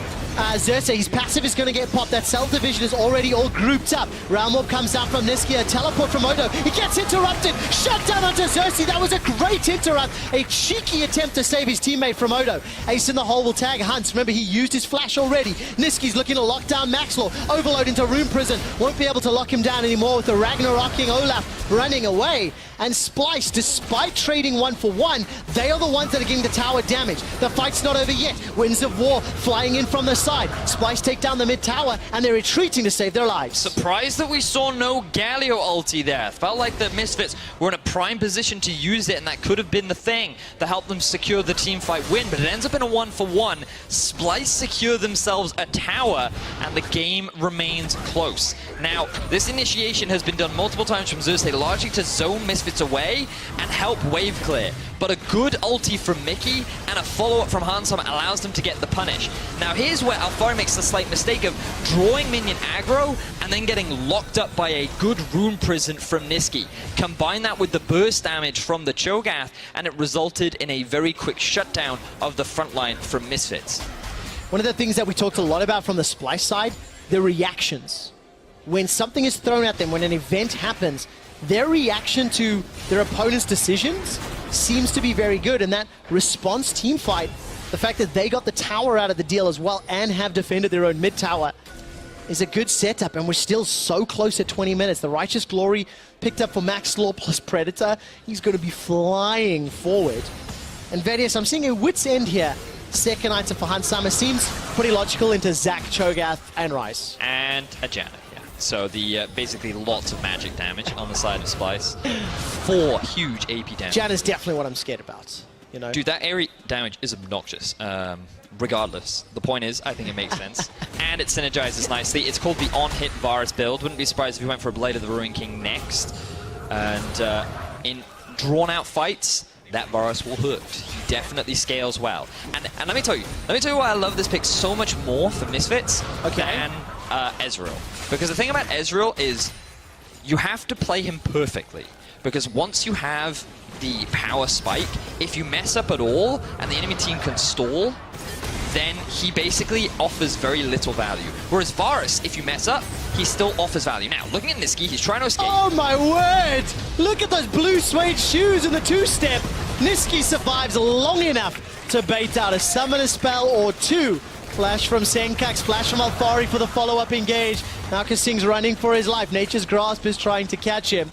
Xerxes. His passive is going to get popped. That self-division is already all grouped up. Realm Orb comes down from Niski. A teleport from Odo. He gets interrupted. Shut down onto Xerxes. That was a great interrupt. A cheeky attempt to save his teammate from Odo. Ace in the hole will tag Hunts. Remember, he used his flash already. Niski's looking to lock down Maxlaw. Overload into Rune Prison. Won't be able to lock him down anymore with the Ragnarocking Olaf running away. And Splyce, despite trading 1 for 1, they are the ones that are getting the tower damage. The fight's not over yet. Winds of War flying in from the side. Splyce take down the mid tower, and they're retreating to save their lives. Surprised that we saw no Galio ulti there. Felt like the Misfits were in a prime position to use it, and that could have been the thing that helped them secure the teamfight win, but it ends up in a 1 for 1. Splyce secure themselves a tower, and the game remains close. Now, this initiation has been done multiple times from Xerxes, largely to zone Misfits away and help wave clear. But a good ulti from Mickey and a follow-up from Hansam allows them to get the punish. Now here's where Alfari makes the slight mistake of drawing minion aggro and then getting locked up by a good rune prison from Niski. Combine that with the burst damage from the Cho'Gath, and it resulted in a very quick shutdown of the front line from Misfits. One of the things that we talked a lot about from the Splyce side, the reactions. When something is thrown at them, when an event happens, their reaction to their opponent's decisions seems to be very good, and that response team fight, the fact that they got the tower out of the deal as well and have defended their own mid tower, is a good setup, and we're still so close at 20 minutes. The Righteous Glory picked up for Maxlaw plus Predator. He's going to be flying forward. And Vedius, I'm seeing a wit's end here. Second item for Hansama seems pretty logical into Zac, Cho'Gath, and Rice. And a Janna. So the basically lots of magic damage on the side of Splyce. 4 huge AP damage. Janna's definitely what I'm scared about. You know? Dude, that area damage is obnoxious. Regardless, the point is, I think it makes sense. And it synergizes nicely. It's called the on-hit Varus build. Wouldn't be surprised if we went for a Blade of the Ruin King next. And in drawn-out fights, that Varus will hurt. He definitely scales well. And let me tell you why I love this pick so much more for Misfits than Ezreal. Because the thing about Ezreal is you have to play him perfectly. Because once you have the power spike, if you mess up at all and the enemy team can stall, then he basically offers very little value. Whereas Varus, if you mess up, he still offers value. Now, looking at Niski, he's trying to escape. Oh my word! Look at those blue suede shoes and the two-step. Niski survives long enough to bait out a summoner spell or 2. Flash from Senkax, flash from Alfari for the follow-up engage. Now Kasing's running for his life. Nature's Grasp is trying to catch him.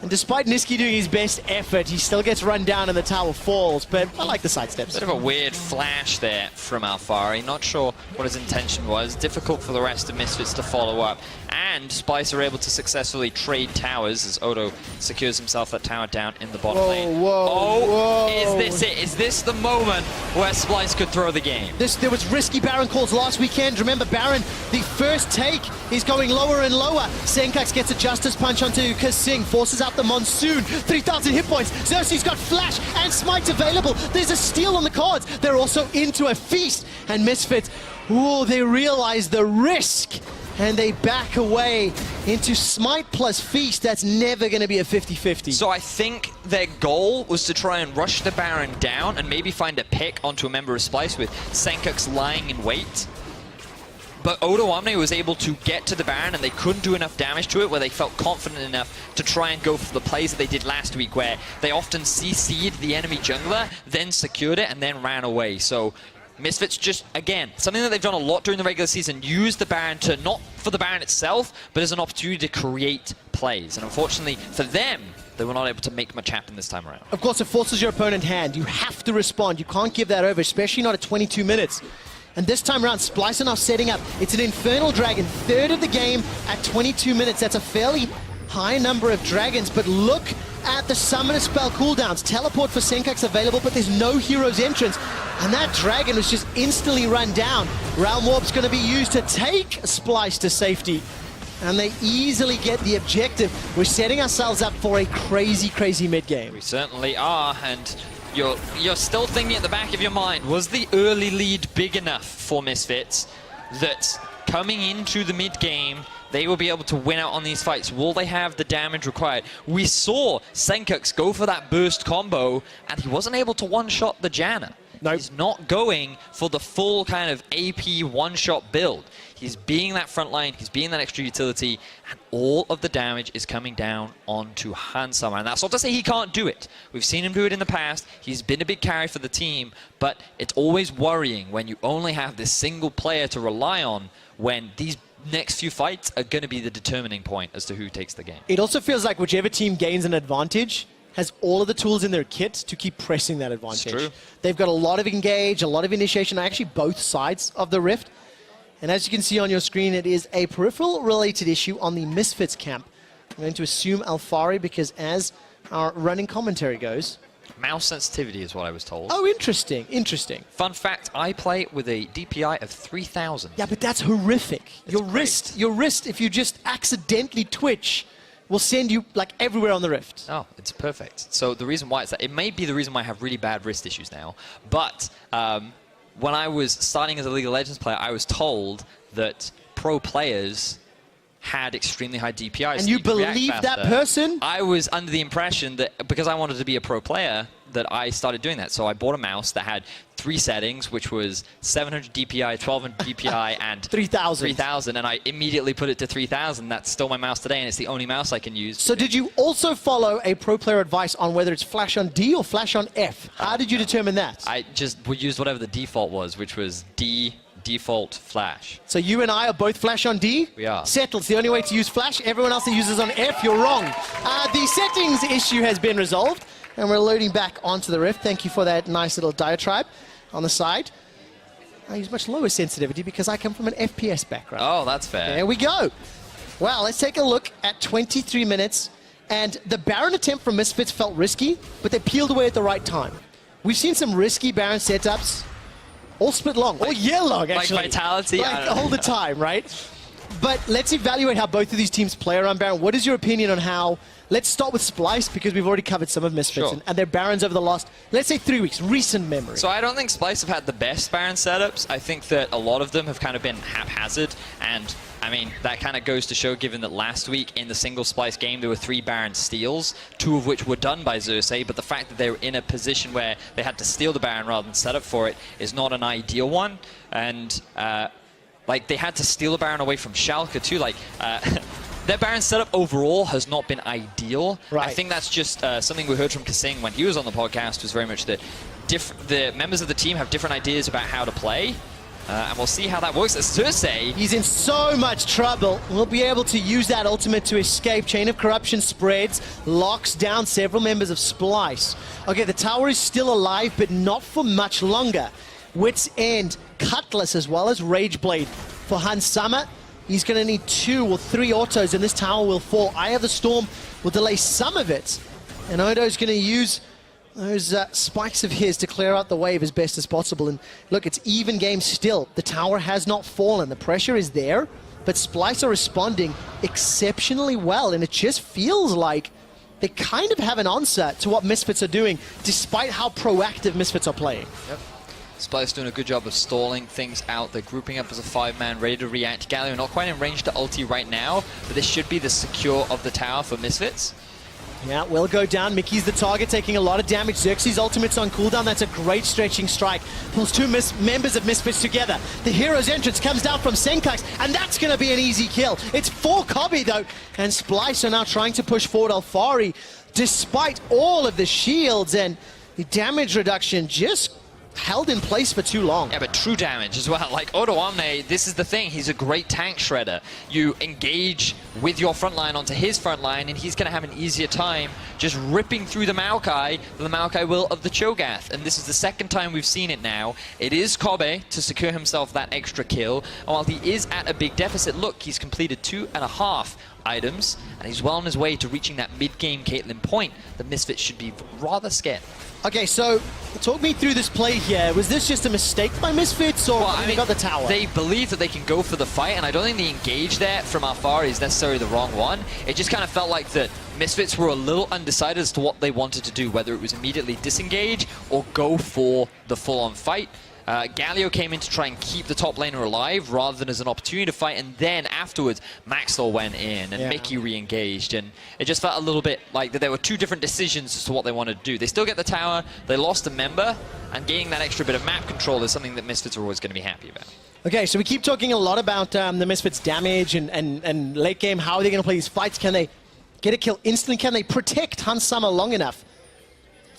And despite Niski doing his best effort, he still gets run down and the tower falls, but I like the sidesteps. Bit of a weird flash there from Alfari. Not sure what his intention was. Difficult for the rest of Misfits to follow up. And Splyce are able to successfully trade towers as Odo secures himself that tower down in the bottom lane. Whoa. Is this it? Is this the moment where Splyce could throw the game? There was risky Baron calls last weekend. Remember, Baron, the first take, he's going lower and lower. Senkax gets a Justice Punch onto Kasing, forces out the Monsoon. 3,000 hit points. Xerxes got Flash and Smite available. There's a steal on the cards. They're also into a feast. And Misfits, they realize the risk. And they back away into Smite plus Feast. That's never going to be a 50-50. So I think their goal was to try and rush the Baron down and maybe find a pick onto a member of Splyce with Senkax lying in wait. But Odo Omni was able to get to the Baron and they couldn't do enough damage to it where they felt confident enough to try and go for the plays that they did last week where they often CC'd the enemy jungler, then secured it and then ran away. So Misfits just, again, something that they've done a lot during the regular season, use the Baron to, not for the Baron itself, but as an opportunity to create plays. And unfortunately for them, they were not able to make much happen this time around. Of course, it forces your opponent hand. You have to respond. You can't give that over, especially not at 22 minutes. And this time around, Splyce are now setting up. It's an Infernal Dragon, third of the game at 22 minutes. That's a fairly high number of dragons, but look at the Summoner spell cooldowns. Teleport for Senkax available, but there's no hero's entrance. And that dragon was just instantly run down. Realm Warp's going to be used to take Splyce to safety. And they easily get the objective. We're setting ourselves up for a crazy, crazy mid-game. We certainly are, and you're still thinking at the back of your mind, was the early lead big enough for Misfits that coming into the mid game, they will be able to win out on these fights? Will they have the damage required? We saw Senkux go for that burst combo, and he wasn't able to one-shot the Janna. Nope. He's not going for the full kind of AP one-shot build. He's being that front line, he's being that extra utility, and all of the damage is coming down onto Hansama. And that's not to say he can't do it. We've seen him do it in the past. He's been a big carry for the team, but it's always worrying when you only have this single player to rely on when these next few fights are going to be the determining point as to who takes the game. It also feels like whichever team gains an advantage has all of the tools in their kit to keep pressing that advantage. It's true. They've got a lot of engage, a lot of initiation, actually both sides of the rift. And as you can see on your screen, it is a peripheral-related issue on the Misfits camp. I'm going to assume Alfari because as our running commentary goes... Mouse sensitivity is what I was told. Oh, interesting, interesting. Fun fact, I play with a DPI of 3,000. Yeah, but that's horrific. Your wrist, if you just accidentally twitch, will send you like everywhere on the rift. Oh, it's perfect. So the reason why it's that, it may be the reason why I have really bad wrist issues now, but when I was starting as a League of Legends player, I was told that pro players had extremely high DPIs. And you believe that person? I was under the impression that because I wanted to be a pro player, that I started doing that. So I bought a mouse that had 3 settings, which was 700 DPI, 1200 DPI, and 3,000. And I immediately put it to 3,000. That's still my mouse today, and it's the only mouse I can use. So did you also follow a pro player advice on whether it's flash on D or flash on F? How did you determine that? I just would use whatever the default was, which was D default flash. So you and I are both flash on D? We are. Settled. It's the only way to use flash. Everyone else that uses on F, you're wrong. The settings issue has been resolved, and we're loading back onto the rift. Thank you for that nice little diatribe on the side. I use much lower sensitivity because I come from an FPS background. Oh, that's fair. There we go. Well, let's take a look at 23 minutes. And the Baron attempt from Misfits felt risky, but they peeled away at the right time. We've seen some risky Baron setups, all split long, or year long, actually. Like Vitality? Like all the time, right? But let's evaluate how both of these teams play around Baron. What is your opinion on how... Let's start with Splyce, because we've already covered some of Misfits and their Barons over the last, let's say, 3 weeks, recent memory. So I don't think Splyce have had the best Baron setups. I think that a lot of them have kind of been haphazard, and I mean, that kind of goes to show, given that last week in the single Splyce game, there were 3 Baron steals, 2 of which were done by Xerxes, but the fact that they were in a position where they had to steal the Baron rather than set up for it is not an ideal one. And like, they had to steal the Baron away from Schalke too. Like, their Baron setup overall has not been ideal. Right. I think that's just something we heard from Kasing when he was on the podcast, was very much that the members of the team have different ideas about how to play. And we'll see how that works. As Xerxes, he's in so much trouble. We'll be able to use that ultimate to escape. Chain of Corruption spreads, locks down several members of Splyce. Okay, the tower is still alive, but not for much longer. Wit's End, Cutlass, as well as Rage Blade for Hansama. He's going to need 2 or 3 autos, and this tower will fall. Eye of the Storm will delay some of it, and Odo's going to use those spikes of his to clear out the wave as best as possible. And look, it's even game still. The tower has not fallen. The pressure is there, but Splyce are responding exceptionally well, and it just feels like they kind of have an answer to what Misfits are doing, despite how proactive Misfits are playing. Yep. Splyce doing a good job of stalling things out. They're grouping up as a 5-man, ready to react. Galio not quite in range to ulti right now, but this should be the secure of the tower for Misfits. Yeah, will go down. Mickey's the target, taking a lot of damage. Xerxes' ultimate's on cooldown. That's a great stretching strike. Pulls 2 members of Misfits together. The hero's entrance comes down from Senkux, and that's going to be an easy kill. It's 4 Kobe, though, and Splyce are now trying to push forward Alfari, despite all of the shields, and the damage reduction just held in place for too long. Yeah, but true damage as well. Like, Odo Omne, this is the thing. He's a great tank shredder. You engage with your front line onto his front line, and he's going to have an easier time just ripping through the Maokai will of the Cho'Gath. And this is the second time we've seen it now. It is Kobe to secure himself that extra kill. And while he is at a big deficit, look, he's completed 2.5 items, and he's well on his way to reaching that mid-game Caitlyn point. The Misfits should be rather scared. Okay, so talk me through this play here. Was this just a mistake by Misfits, or they got the tower? They believe that they can go for the fight, and I don't think the engage there from Alfari is necessarily the wrong one. It just kind of felt like that Misfits were a little undecided as to what they wanted to do, whether it was immediately disengage or go for the full-on fight. Galio came in to try and keep the top laner alive rather than as an opportunity to fight, and then afterwards Maxwell went in and Mickey re-engaged, and it just felt a little bit like that there were two different decisions as to what they wanted to do. They still get the tower, they lost a member, and gaining that extra bit of map control is something that Misfits are always going to be happy about. Okay, so we keep talking a lot about the Misfits' damage and late game. How are they going to play these fights? Can they get a kill instantly? Can they protect Hans Summer long enough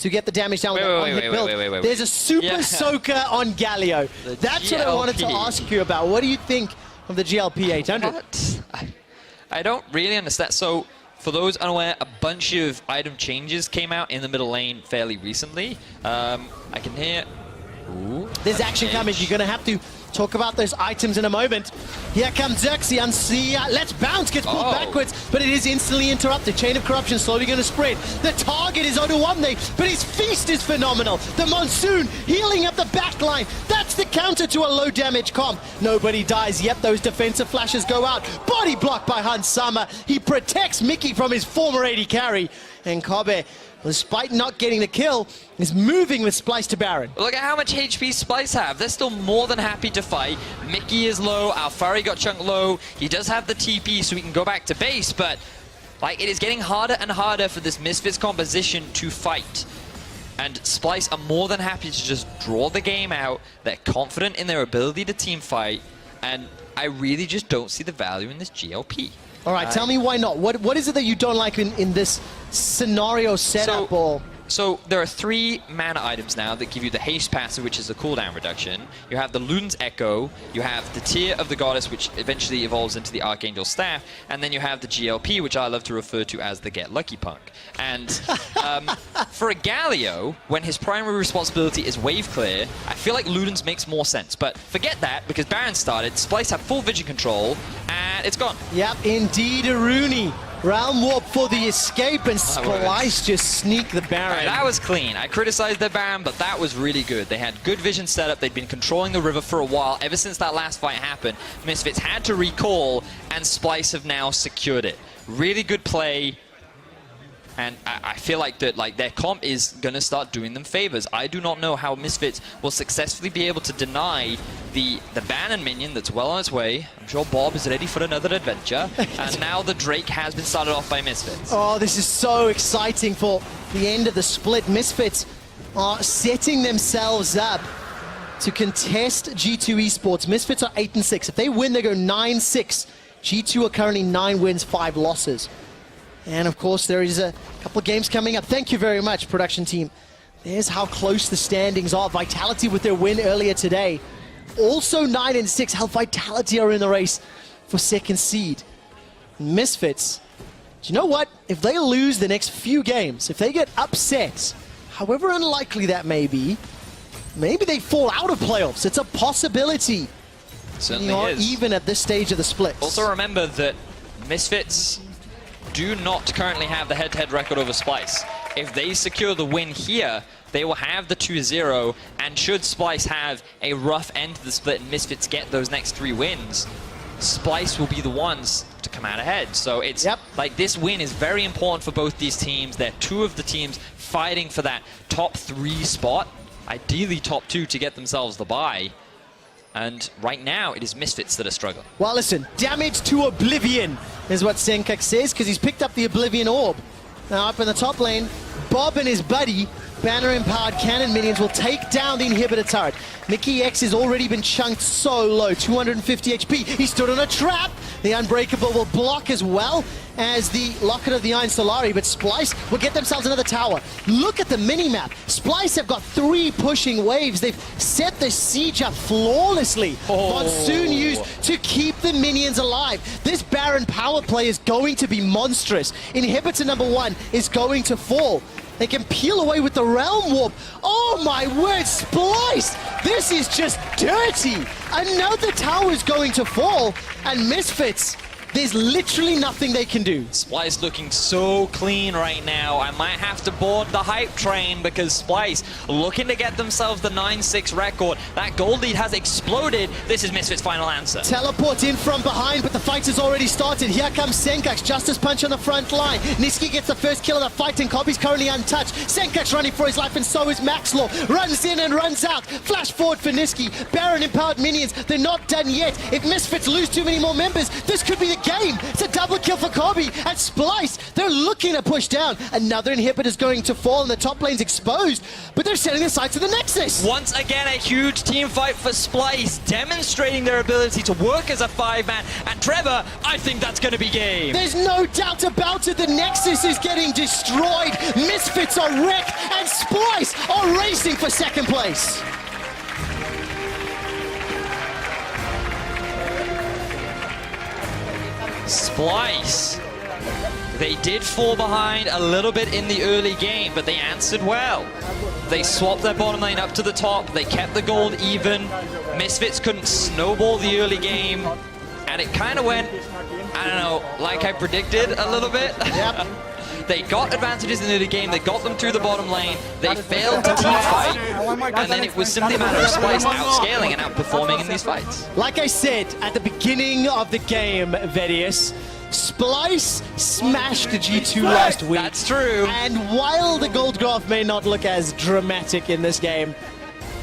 to get the damage down on hit build? There's a super soaker on Galio. That's what I wanted to ask you about. What do you think of the GLP 800? I don't really understand. So, for those unaware, a bunch of item changes came out in the middle lane fairly recently. I can hear... Ooh, there's action coming. You're going to have to talk about those items in a moment. Here comes Xerxes, and see, let's bounce, gets pulled backwards, but it is instantly interrupted. Chain of Corruption slowly going to spread. The target is Oduwamne, but his feast is phenomenal. The Monsoon healing up the back line. That's the counter to a low damage comp. Nobody dies yet. Those defensive flashes go out. Body blocked by Hans Sama. He protects Mickey from his former AD carry. And Kobe, despite not getting the kill, is moving with Splyce to Baron. Look at how much HP Splyce have. They're still more than happy to fight. Mickey is low, Alfari got chunked low. He does have the TP so he can go back to base, but like, it is getting harder and harder for this Misfits composition to fight. And Splyce are more than happy to just draw the game out. They're confident in their ability to team fight, and I really just don't see the value in this GLP. All right, tell me why not. What is it that you don't like in this scenario setup? So there are 3 mana items now that give you the haste passive, which is a cooldown reduction. You have the Luden's Echo, you have the Tear of the Goddess, which eventually evolves into the Archangel Staff, and then you have the GLP, which I love to refer to as the Get Lucky Punk. And for a Galio, when his primary responsibility is wave clear, I feel like Luden's makes more sense. But forget that, because Baron started, Splyce have full vision control, and it's gone. Yep, indeed, Aruni. Realm Warp for the escape, and Splyce just sneak the Baron. Right, that was clean. I criticized the Baron, but that was really good. They had good vision setup. They'd been controlling the river for a while. Ever since that last fight happened, Misfits had to recall, and Splyce have now secured it. Really good play. And I feel like that, their comp is going to start doing them favors. I do not know how Misfits will successfully be able to deny the Baron minion that's well on its way. I'm sure Bob is ready for another adventure. And now the Drake has been started off by Misfits. Oh, this is so exciting for the end of the split. Misfits are setting themselves up to contest G2 Esports. Misfits are 8-6. If they win, they go 9-6. G2 are currently 9 wins, 5 losses. And of course, there is a couple of games coming up. Thank you very much, production team. There's how close the standings are. Vitality with their win earlier today. Also 9-6. How Vitality are in the race for second seed. Misfits, do you know what? If they lose the next few games, if they get upset, however unlikely that may be, maybe they fall out of playoffs. It's a possibility. Certainly is. Even at this stage of the split. Also remember that Misfits do not currently have the head-to-head record over Splyce. If they secure the win here, they will have the 2-0, and should Splyce have a rough end to the split and Misfits get those next 3 wins, Splyce will be the ones to come out ahead. So it's like this win is very important for both these teams. They're 2 of the teams fighting for that top 3 spot, ideally top 2 to get themselves the bye. And right now, it is Misfits that are struggling. Well, listen, damage to Oblivion is what Senkak says, because he's picked up the Oblivion Orb. Now, up in the top lane, Bob and his buddy, banner-empowered cannon minions, will take down the inhibitor turret. Mickey X has already been chunked so low, 250 HP. He stood on a trap. The Unbreakable will block as well as the Locket of the Iron Solari, but Splyce will get themselves another tower. Look at the mini-map. Splyce have got 3 pushing waves. They've set the siege up flawlessly. Monsoon used to keep the minions alive. This Baron power play is going to be monstrous. Inhibitor number 1 is going to fall. They can peel away with the Realm Warp. Oh my word, Splyce! This is just dirty! Another tower is going to fall, and Misfits There's literally nothing they can do. Splyce looking so clean right now. I might have to board the hype train because Splyce looking to get themselves the 9-6 record. That gold lead has exploded. This is Misfits' final answer. Teleport in from behind, but the fight has already started. Here comes Senkax, Justice Punch on the front line. Niski gets the first kill of the fight, and Kobe's currently untouched. Senkax running for his life, and so is Maxlaw. Runs in and runs out. Flash forward for Niski. Baron empowered minions. They're not done yet. If Misfits lose too many more members, this could be the game. It's a double kill for Kobe. And Splyce, they're looking to push down. Another inhibitor is going to fall, and the top lane's exposed, but they're setting their sights to the Nexus. Once again, a huge team fight for Splyce, demonstrating their ability to work as a 5-man. And Trevor, I think that's going to be game. There's no doubt about it. The Nexus is getting destroyed. Misfits are wrecked, and Splyce are racing for second place. Splyce, they did fall behind a little bit in the early game, but they answered well. They swapped their bottom lane up to the top. They kept the gold even. Misfits couldn't snowball the early game, and it kind of went, I don't know, like I predicted a little bit. Yep. They got advantages in the early game. They got them through the bottom lane. They failed to team fight, and then it was simply a matter of Splyce outscaling and outperforming in these fights. Like I said at the beginning of the game, Vedius, Splyce smashed the G2 last week. That's true. And while the gold graph may not look as dramatic in this game,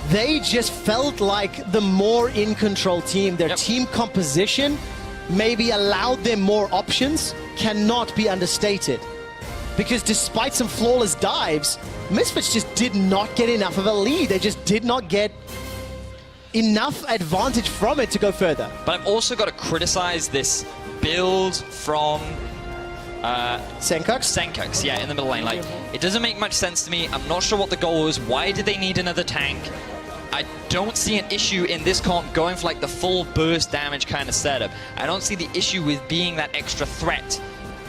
they just felt like the more in-control team. Their team composition maybe allowed them more options, cannot be understated. Because despite some flawless dives, Misfits just did not get enough of a lead. They just did not get enough advantage from it to go further. But I've also got to criticize this build from Senkax, yeah, in the middle lane. Like, it doesn't make much sense to me. I'm not sure what the goal was. Why did they need another tank? I don't see an issue in this comp going for like the full burst damage kind of setup. I don't see the issue with being that extra threat.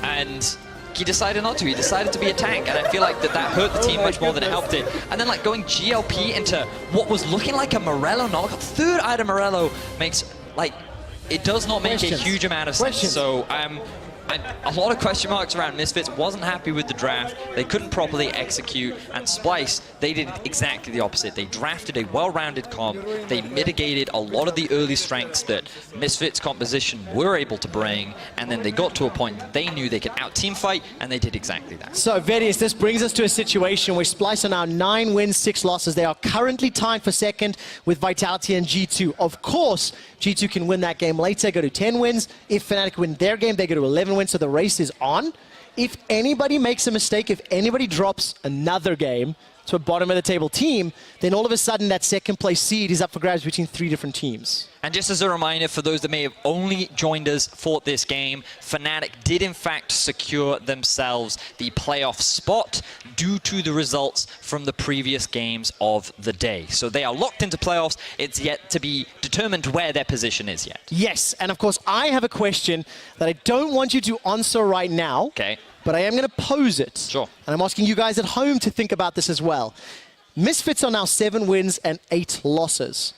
And he decided not to. He decided to be a tank, and I feel like that hurt the team much more than it helped it. And then like going GLP into what was looking like a Morello knock, third item Morello makes like, it does not make a huge amount of sense. So a lot of question marks around Misfits. Wasn't happy with the draft. They couldn't properly execute. And Splyce, they did exactly the opposite. They drafted a well-rounded comp. They mitigated a lot of the early strengths that Misfits composition were able to bring. And then they got to a point that they knew they could out-team fight, and they did exactly that. So, Vedius, this brings us to a situation where Splyce are now 9 wins, 6 losses. They are currently tied for second with Vitality and G2. Of course, G2 can win that game later, go to 10 wins. If Fnatic win their game, they go to 11 wins, so the race is on. If anybody makes a mistake, if anybody drops another game to a bottom of the table team, then all of a sudden that second place seed is up for grabs between 3 different teams. And just as a reminder for those that may have only joined us for this game, Fnatic did in fact secure themselves the playoff spot due to the results from the previous games of the day. So they are locked into playoffs. It's yet to be determined where their position is yet. Yes, and of course I have a question that I don't want you to answer right now. Okay. But I am going to pose it. Sure. And I'm asking you guys at home to think about this as well. Misfits are now 7 wins and 8 losses.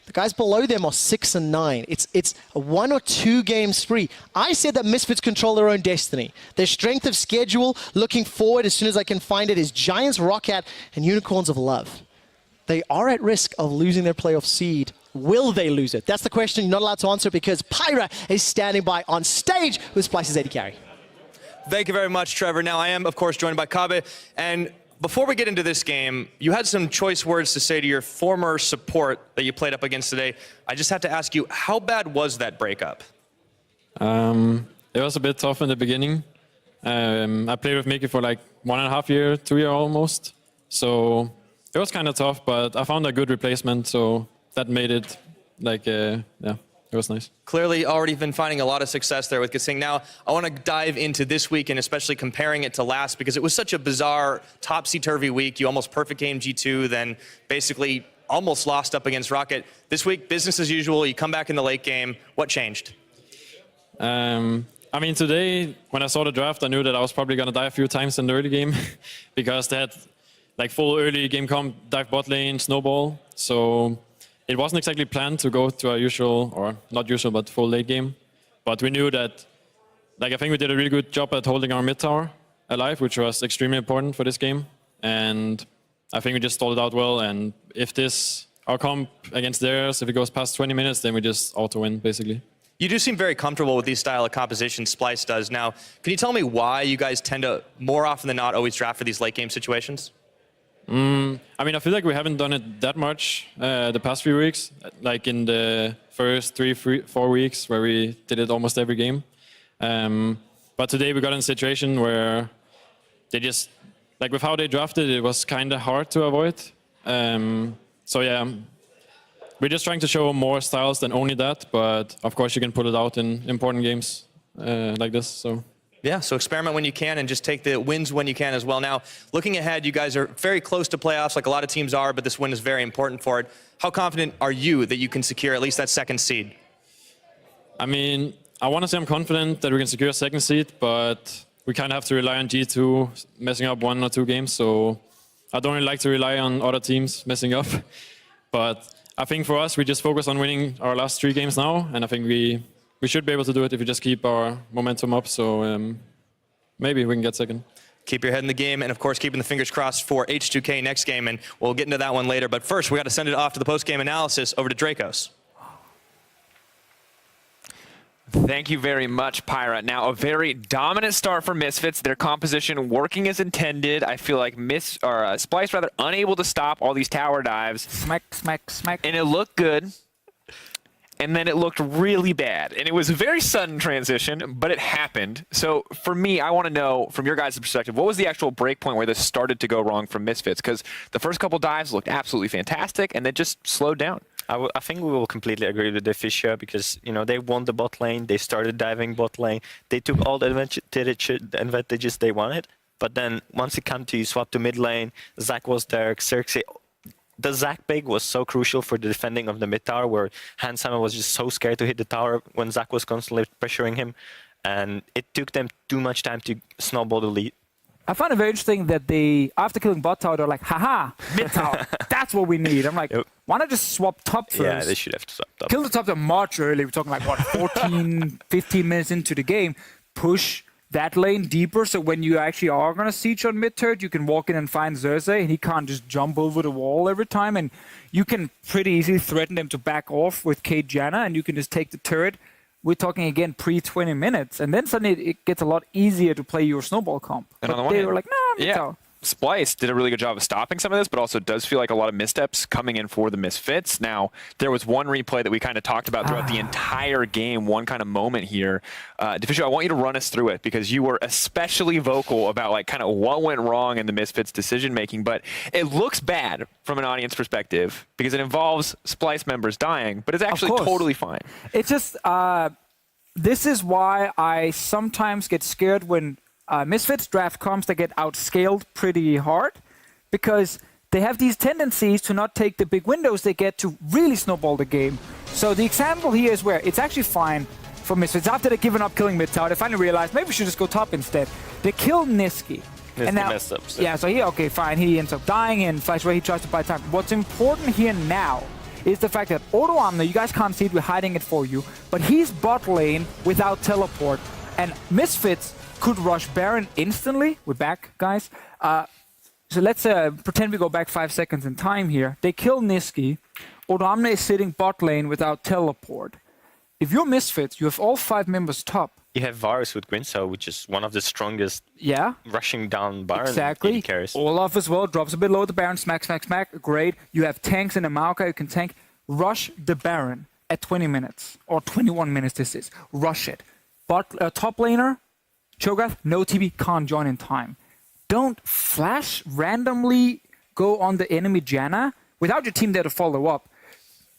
The guys below them are 6 and 9. It's a 1 or 2 game spree. I said that Misfits control their own destiny. Their strength of schedule, looking forward as soon as I can find it, is Giants, Roccat, and Unicorns of Love. They are at risk of losing their playoff seed. Will they lose it? That's the question you're not allowed to answer because Pyra is standing by on stage with Splyce's AD carry. Thank you very much, Trevor. Now, I am, of course, joined by Kabe. And before we get into this game, you had some choice words to say to your former support that you played up against today. I just have to ask you, how bad was that breakup? It was a bit tough in the beginning. I played with Mickey for like 1.5 years, 2 years almost. So it was kind of tough, but I found a good replacement. So that made it like, yeah. It was nice. Clearly already been finding a lot of success there with Gesing. Now, I want to dive into this week and especially comparing it to last because it was such a bizarre, topsy-turvy week. You almost perfect game G2, then basically almost lost up against Rocket. This week, business as usual. You come back in the late game. What changed? I mean, today, when I saw the draft, I knew that I was probably going to die a few times in the early game because they had like full early game comp, dive bot lane, snowball. So it wasn't exactly planned to go to a usual, or not usual, but full late game. But we knew that like I think we did a really good job at holding our mid tower alive, which was extremely important for this game. And I think we just stalled it out well. And if our comp against theirs, if it goes past 20 minutes, then we just auto-win, basically. You do seem very comfortable with these style of compositions Splyce does. Now, can you tell me why you guys tend to, more often than not, always draft for these late game situations? I mean, I feel like we haven't done it that much the past few weeks, like in the first 4 weeks where we did it almost every game. But today we got in a situation where they just, like with how they drafted, it was kind of hard to avoid. So yeah, we're just trying to show more styles than only that, but of course you can pull it out in important games like this. So. Yeah, so experiment when you can and just take the wins when you can as well. Now, looking ahead, you guys are very close to playoffs like a lot of teams are, but this win is very important for it. How confident are you that you can secure at least that second seed? I mean, I want to say I'm confident that we can secure a second seed, but we kind of have to rely on G2 messing up 1 or 2 games, so I don't really like to rely on other teams messing up. But I think for us, we just focus on winning our last 3 games now, and I think we should be able to do it if we just keep our momentum up. So maybe we can get second. Keep your head in the game, and of course, keeping the fingers crossed for H2K next game, and we'll get into that one later. But first, we got to send it off to the post-game analysis over to Dracos. Thank you very much, Pyra. Now, a very dominant start for Misfits. Their composition working as intended. I feel like Splyce rather unable to stop all these tower dives. Smack, smack, smack. And it looked good. And then it looked really bad. And it was a very sudden transition, but it happened. So for me, I want to know, from your guys' perspective, what was the actual break point where this started to go wrong for Misfits? Because the first couple dives looked absolutely fantastic, and then just slowed down. I think we will completely agree with the Fisher because, you know, they won the bot lane. They started diving bot lane. They took all the advantages they wanted. But then once it came to swap to mid lane, Zac was there, Xerxes. The Zac pick was so crucial for the defending of the mid tower, where Hans Hammer was just so scared to hit the tower when Zac was constantly pressuring him. And it took them too much time to snowball the lead. I find it very interesting that they, after killing bot tower, they're like, haha, mid tower, that's what we need. I'm like, why not just swap top first? Yeah, they should have swapped top. Kill the top much early. We're talking like, what, 14, 15 minutes into the game. Push that lane deeper, so when you actually are going to siege on mid turret, you can walk in and find Xerxes, and he can't just jump over the wall every time, and you can pretty easily threaten them to back off with Kate Janna, and you can just take the turret. We're talking again pre-20 minutes, and then suddenly it gets a lot easier to play your snowball comp. And but on the one they hand, were like, nah, mid tower. Splyce did a really good job of stopping some of this, but also does feel like a lot of missteps coming in for the Misfits. Now, there was one replay that we kind of talked about throughout the entire game, one kind of moment here. Deficio, I want you to run us through it because you were especially vocal about like kind of what went wrong in the Misfits decision-making, but it looks bad from an audience perspective because it involves Splyce members dying, but it's actually totally fine. It's just, this is why I sometimes get scared when Misfits draft comps that get outscaled pretty hard, because they have these tendencies to not take the big windows they get to really snowball the game. So the example here is where it's actually fine for Misfits. After they've given up killing mid tower, they finally realized maybe we should just go top instead. They kill Niski. And now, messed up. So. Yeah, so okay, fine. He ends up dying in Flash where he tries to buy time. What's important here now is the fact that Odoamne, you guys can't see it, we're hiding it for you, but he's bot lane without teleport. And Misfits could rush Baron instantly. We're back, guys. So let's pretend we go back 5 seconds in time here. They kill Niski. Odoamne is sitting bot lane without teleport. If you're Misfits, you have all 5 members top. You have Varus with Grinso, which is one of the strongest rushing down Baron. Exactly. Olaf as well drops a bit low at the Baron. Smack, smack, smack. Great. You have tanks in the Maokai who can tank. Rush the Baron at 20 minutes. Or 21 minutes this is. Rush it. Top laner, Cho'Gath, no TP, can't join in time. Don't flash randomly go on the enemy Janna without your team there to follow up.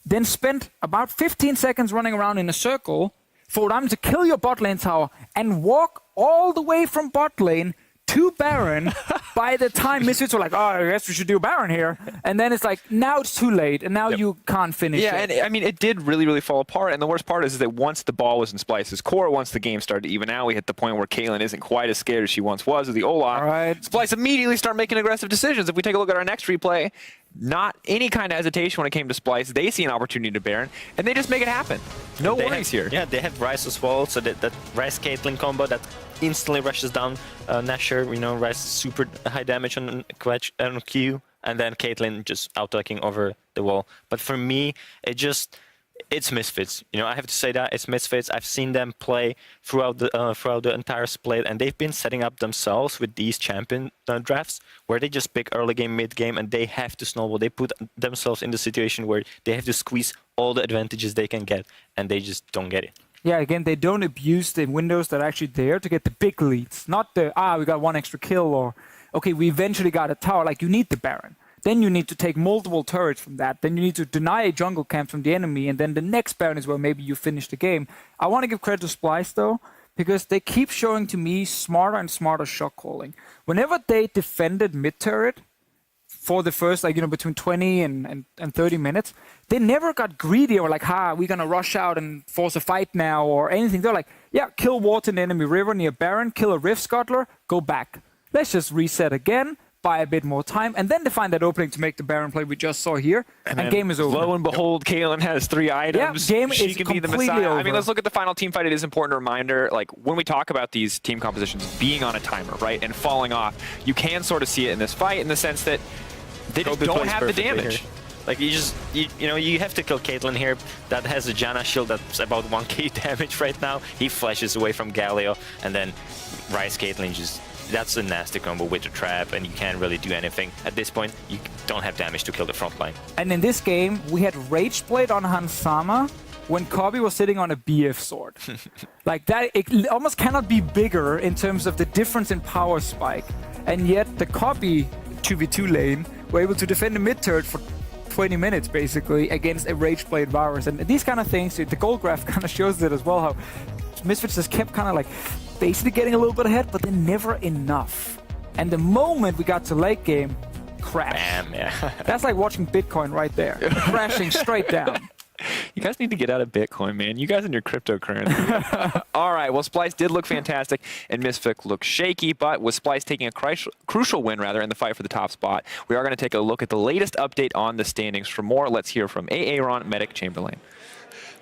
Then spend about 15 seconds running around in a circle for them to kill your bot lane tower and walk all the way from bot lane to Baron by the time Misfits were like, oh, I guess we should do Baron here. And then it's like, now it's too late, and now you can't finish it. Yeah, and I mean, it did really, really fall apart. And the worst part is that once the ball was in Splyce's court, once the game started to even out, we hit the point where Caitlyn isn't quite as scared as she once was with the Olaf. Right. Splyce immediately start making aggressive decisions. If we take a look at our next replay, not any kind of hesitation when it came to Splyce. They see an opportunity to Baron, and they just make it happen. No worries here. Yeah, they have Ryze as well, so that Ryze Caitlyn combo that instantly rushes down Nashor. You know, Ryze super high damage on Q, and then Caitlyn just out-attacking over the wall. But for me, it's Misfits. You know, I have to say that it's Misfits. I've seen them play throughout the entire split, and they've been setting up themselves with these champion drafts where they just pick early game, mid game, and they have to snowball. They put themselves in the situation where they have to squeeze all the advantages they can get, and they just don't get it. Yeah, again, they don't abuse the windows that are actually there to get the big leads. Not the, we got one extra kill, or, okay, we eventually got a tower. Like, you need the Baron. Then you need to take multiple turrets from that. Then you need to deny a jungle camp from the enemy. And then the next Baron is where maybe you finish the game. I want to give credit to Splyce, though, because they keep showing to me smarter and smarter shot calling. Whenever they defended mid-turret for the first, like, you know, between 20 and 30 minutes, they never got greedy or like, we're going to rush out and force a fight now or anything. They're like, yeah, kill ward in the enemy river near Baron, kill a Rift Scuttler, go back. Let's just reset again. Buy a bit more time, and then they find that opening to make the Baron play we just saw here, and game is over. Lo and behold, Caitlyn has 3 items. Yeah, game she is can be the completely Messiah. over. I mean, let's look at the final team fight. It is an important reminder, like, when we talk about these team compositions being on a timer, right, and falling off, you can sort of see it in this fight in the sense that they just don't have the damage. Here. Like, you have to kill Caitlyn here. That has a Janna shield that's about 1k damage right now. He flashes away from Galio, and then Ryze Caitlyn just... That's a nasty combo with the trap, and you can't really do anything. At this point, you don't have damage to kill the front line. And in this game, we had Rage Blade on Hansama when Kobe was sitting on a BF sword. Like that, it almost cannot be bigger in terms of the difference in power spike. And yet, the Kobe 2v2 lane were able to defend the mid turret for 20 minutes, basically, against a Rage Blade Virus. And these kind of things, the goal graph kind of shows it as well, how Misfits just kept kind of like basically getting a little bit ahead, but then never enough. And the moment we got to late game, crash. Bam, yeah. That's like watching Bitcoin right there, crashing straight down. You guys need to get out of Bitcoin, man. You guys and your cryptocurrency. All right, well, Splyce did look fantastic, and Misfits looked shaky, but with Splyce taking a crucial win, rather, in the fight for the top spot, we are going to take a look at the latest update on the standings. For more, let's hear from Aaron Medic Chamberlain.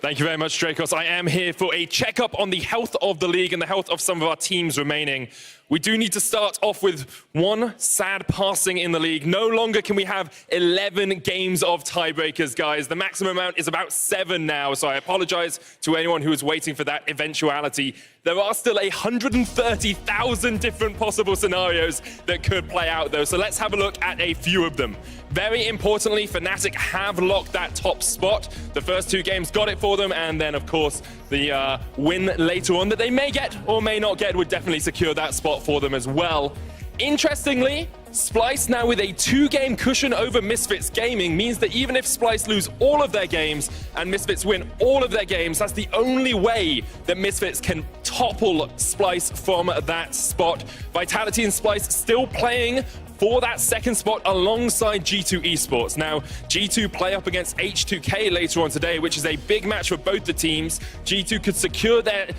Thank you very much, Dracos. I am here for a checkup on the health of the league and the health of some of our teams remaining. We do need to start off with one sad passing in the league. No longer can we have 11 games of tiebreakers, guys. The maximum amount is about 7 now, so I apologize to anyone who is waiting for that eventuality. There are still 130,000 different possible scenarios that could play out, though, so let's have a look at a few of them. Very importantly, Fnatic have locked that top spot. The first 2 games got it for them, and then, of course, the win later on that they may get or may not get would definitely secure that spot for them as well. Interestingly, Splyce now with a 2-game cushion over Misfits Gaming means that even if Splyce lose all of their games and Misfits win all of their games, that's the only way that Misfits can topple Splyce from that spot. Vitality and Splyce still playing for that second spot alongside G2 Esports. Now, G2 play up against H2K later on today, which is a big match for both the teams. G2 could secure their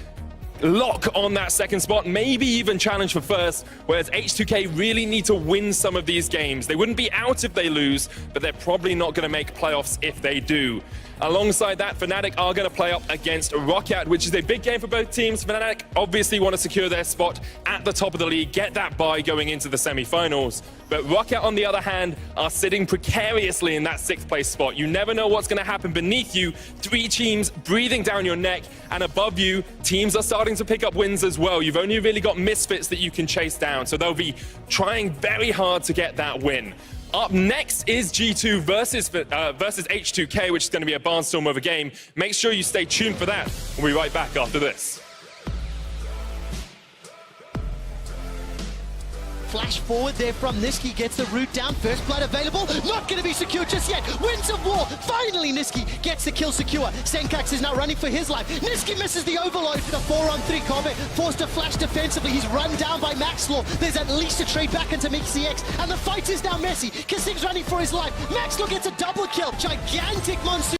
lock on that second spot, maybe even challenge for first, whereas H2K really need to win some of these games. They wouldn't be out if they lose, but they're probably not going to make playoffs if they do. Alongside that, Fnatic are going to play up against Roccat, which is a big game for both teams. Fnatic obviously want to secure their spot at the top of the league, get that bye going into the semi-finals. But Roccat, on the other hand, are sitting precariously in that 6th place spot. You never know what's going to happen beneath you. 3 teams breathing down your neck, and above you, teams are starting to pick up wins as well. You've only really got Misfits that you can chase down, so they'll be trying very hard to get that win. Up next is G2 versus H2K, which is going to be a barnstorm of a game. Make sure you stay tuned for that. We'll be right back after this. Flash forward there from Niski, gets the root down, first blood available, not going to be secure just yet. Winds of War, finally Niski gets the kill secure. Senkax is now running for his life. Niski misses the overload. The 4-on-3 combat, forced to flash defensively. He's run down by Maxlaw. There's at least a trade back into MixCX, and the fight is now messy. Kassim's running for his life. Maxlaw gets a double kill. Gigantic monsoon.